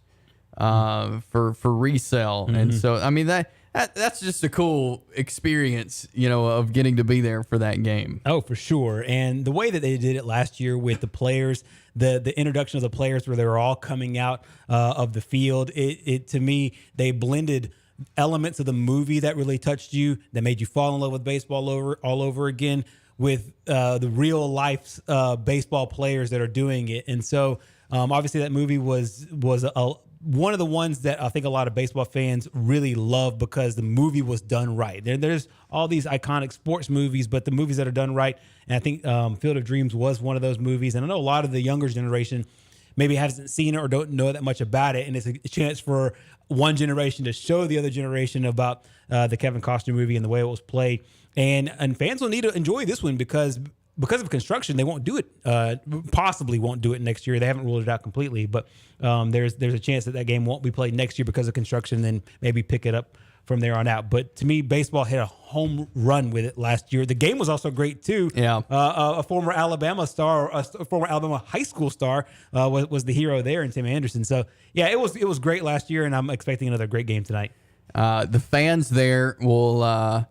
Speaker 2: for resale. Mm-hmm. And so, I mean, that's just a cool experience, of getting to be there for that game.
Speaker 1: Oh, for sure. And the way that they did it last year with the players, the introduction of the players where they were all coming out of the field, it to me, they blended elements of the movie that really touched you, that made you fall in love with baseball all over again, with the real life baseball players that are doing it. And so obviously that movie was one of the ones that I think a lot of baseball fans really love because the movie was done right. There's all these iconic sports movies, but the movies that are done right, and I think Field of Dreams was one of those movies. And I know a lot of the younger generation maybe hasn't seen it or don't know that much about it, and it's a chance for one generation to show the other generation about the Kevin Costner movie and the way it was played. And fans will need to enjoy this one because of construction, they won't do it, possibly won't do it next year. They haven't ruled it out completely, but there's a chance that game won't be played next year because of construction, then maybe pick it up from there on out. But to me, baseball hit a home run with it last year. The game was also great, too.
Speaker 2: Yeah.
Speaker 1: A former Alabama star, a former Alabama high school star was the hero there in Tim Anderson. So, yeah, it was great last year, and I'm expecting another great game tonight.
Speaker 2: The fans there will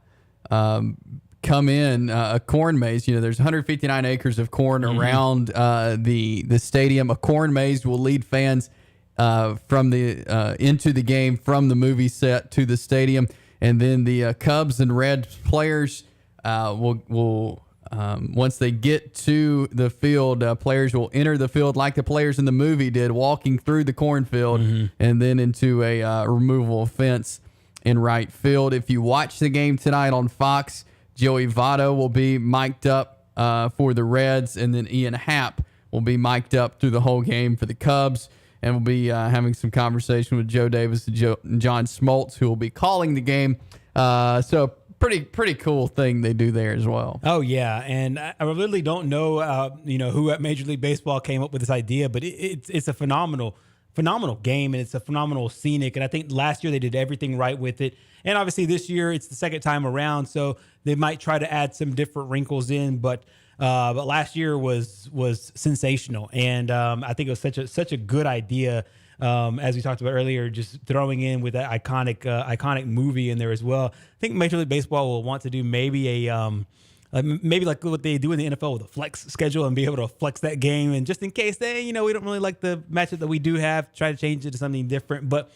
Speaker 2: come in a corn maze. There's 159 acres of corn around the stadium. A corn maze will lead fans from the into the game from the movie set to the stadium, and then the Cubs and Reds players will once they get to the field, players will enter the field like the players in the movie did, walking through the cornfield and then into a removable fence in right field. If you watch the game tonight on Fox, Joey Votto will be mic'd up for the Reds, and then Ian Happ will be mic'd up through the whole game for the Cubs, and we'll be having some conversation with Joe Davis and John Smoltz, who will be calling the game. So pretty cool thing they do there as well.
Speaker 1: Oh yeah, and I really don't know who at Major League Baseball came up with this idea, but it's a phenomenal game, and it's a phenomenal scenic. And I think last year they did everything right with it. And obviously this year it's the second time around, so they might try to add some different wrinkles in. But last year was sensational, and I think it was such a good idea as we talked about earlier, just throwing in with that iconic movie in there as well. I think Major League Baseball will want to do maybe maybe like what they do in the NFL with a flex schedule and be able to flex that game. And just in case we don't really like the matchup that we do have, try to change it to something different. But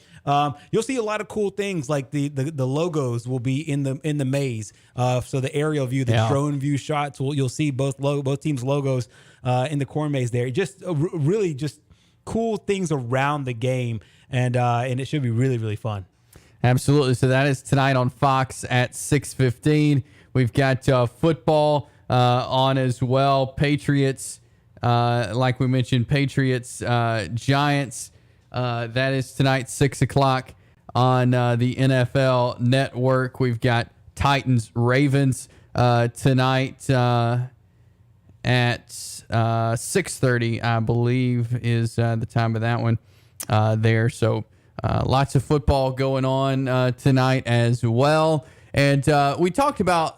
Speaker 1: you'll see a lot of cool things like the logos will be in the maze. So the aerial view, the drone view shots, you'll see both teams' logos in the corn maze there. Just really just cool things around the game. And it should be really, really fun.
Speaker 2: Absolutely. So that is tonight on Fox at 6:15. We've got football on as well. Patriots, like we mentioned, Patriots, Giants. That is tonight, 6 o'clock on the NFL Network. We've got Titans, Ravens tonight at 6:30, I believe, is the time of that one there. So lots of football going on tonight as well. And we talked about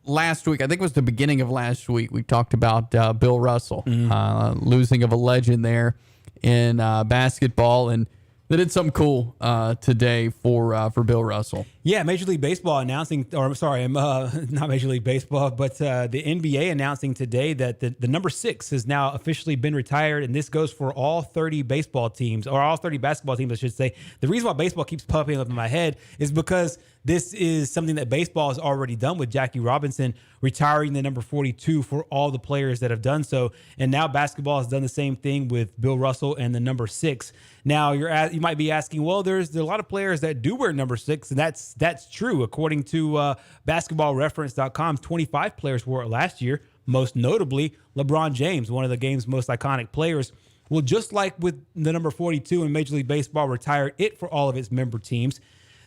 Speaker 2: last week, I think it was the beginning of last week, we talked about Bill Russell, losing of a legend there in basketball. And they did something cool today for Bill Russell.
Speaker 1: Yeah, Major League Baseball announcing, or sorry, not Major League Baseball, but the NBA announcing today that the number 6 has now officially been retired, and this goes for all 30 baseball teams, or all 30 basketball teams, I should say. The reason why baseball keeps popping up in my head is because this is something that baseball has already done with Jackie Robinson retiring the number 42 for all the players that have done so. And now basketball has done the same thing with Bill Russell and the number 6. Now you might be asking, well, there's a lot of players that do wear number 6, and that's true. According to basketballreference.com, 25 players wore it last year, most notably LeBron James, one of the game's most iconic players. Well, just like with the number 42 in Major League Baseball retired it for all of its member teams,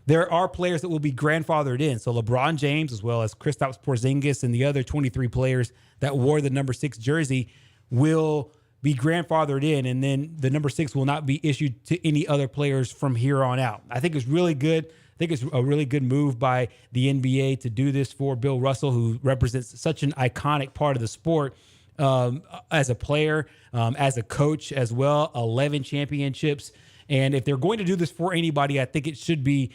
Speaker 1: there are players that will be grandfathered in. So LeBron James, as well as Kristaps Porzingis and the other 23 players that wore the number 6 jersey, will be grandfathered in, and then the number 6 will not be issued to any other players from here on out. I think it's really good. I think it's a really good move by the NBA to do this for Bill Russell, who represents such an iconic part of the sport as a player, as a coach as well, 11 championships. And if they're going to do this for anybody, I think it should be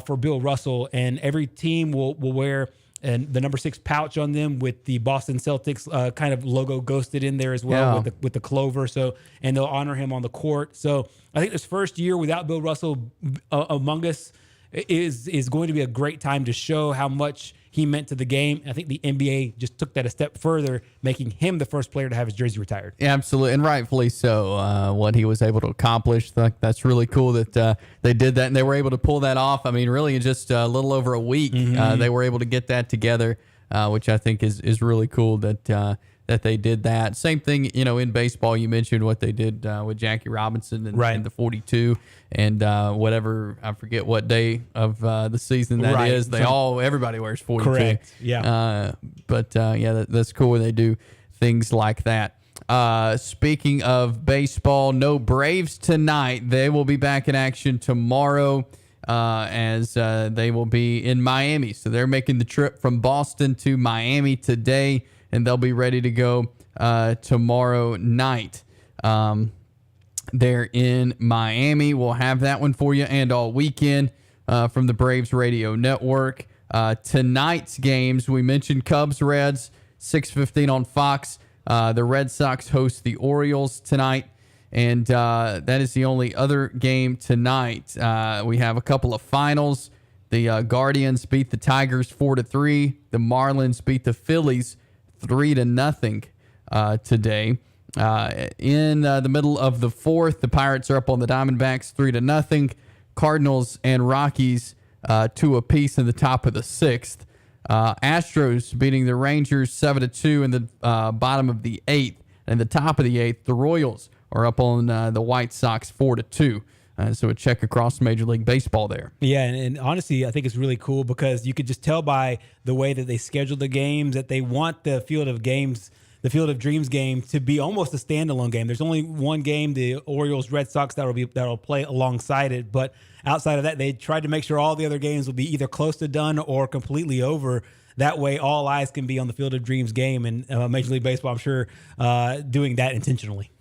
Speaker 1: for Bill Russell. And every team will wear the number 6 pouch on them with the Boston Celtics kind of logo ghosted in there as well, with the clover. So, and they'll honor him on the court. So I think this first year without Bill Russell among us is going to be a great time to show how much he meant to the game. I think the NBA just took that a step further, making him the first player to have his jersey retired.
Speaker 2: Yeah, absolutely, and rightfully so. What he was able to accomplish, that's really cool that they did that, and they were able to pull that off. I mean, really, in just a little over a week, they were able to get that together, which I think is really cool that they did that. Same thing, in baseball, you mentioned what they did with Jackie Robinson and the 42 and whatever, I forget what day of the season that is. Everybody wears 42.
Speaker 1: Correct. Yeah.
Speaker 2: That's cool when they do things like that. Speaking of baseball, no Braves tonight. They will be back in action tomorrow as they will be in Miami. So they're making the trip from Boston to Miami today, and they'll be ready to go tomorrow night. They're in Miami. We'll have that one for you and all weekend from the Braves Radio Network. Tonight's games, we mentioned Cubs-Reds, 6:15 on Fox. The Red Sox host the Orioles tonight, and that is the only other game tonight. We have a couple of finals. The Guardians beat the Tigers 4-3. The Marlins beat the Phillies 3-0 today. In the middle of the fourth, the Pirates are up on the Diamondbacks 3-0. Cardinals and Rockies 2 apiece in the top of the sixth. Astros beating the Rangers 7-2 in the bottom of the eighth. And the top of the eighth, the Royals are up on the White Sox 4-2. So a check across Major League Baseball there.
Speaker 1: Yeah, and honestly, I think it's really cool because you could just tell by the way that they schedule the games that they want the Field of Dreams game to be almost a standalone game. There's only one game, the Orioles Red Sox, that'll play alongside it. But outside of that, they tried to make sure all the other games will be either close to done or completely over. That way, all eyes can be on the Field of Dreams game. And Major League Baseball, I'm sure, doing that intentionally.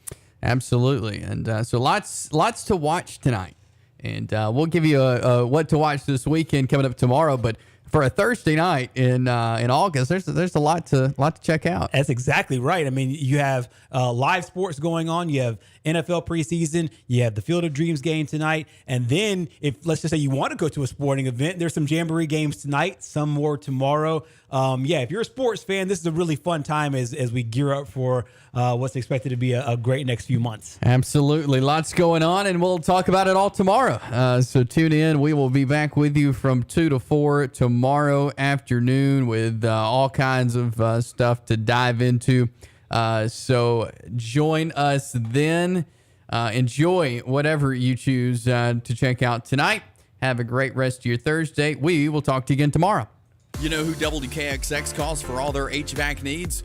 Speaker 2: Absolutely. And so lots to watch tonight. And we'll give you a what to watch this weekend coming up tomorrow. But for a Thursday night in August, there's a lot to check out.
Speaker 1: That's exactly right. I mean, you have live sports going on. You have NFL preseason. You have the Field of Dreams game tonight. And then if let's just say you want to go to a sporting event, there's some Jamboree games tonight, some more tomorrow. If you're a sports fan, this is a really fun time as we gear up for what's expected to be a great next few months.
Speaker 2: Absolutely. Lots going on, and we'll talk about it all tomorrow. So tune in. We will be back with you from 2 to 4 tomorrow afternoon with all kinds of stuff to dive into. So join us then. Enjoy whatever you choose to check out tonight. Have a great rest of your Thursday. We will talk to you again tomorrow.
Speaker 14: You know who WKXX calls for all their HVAC needs?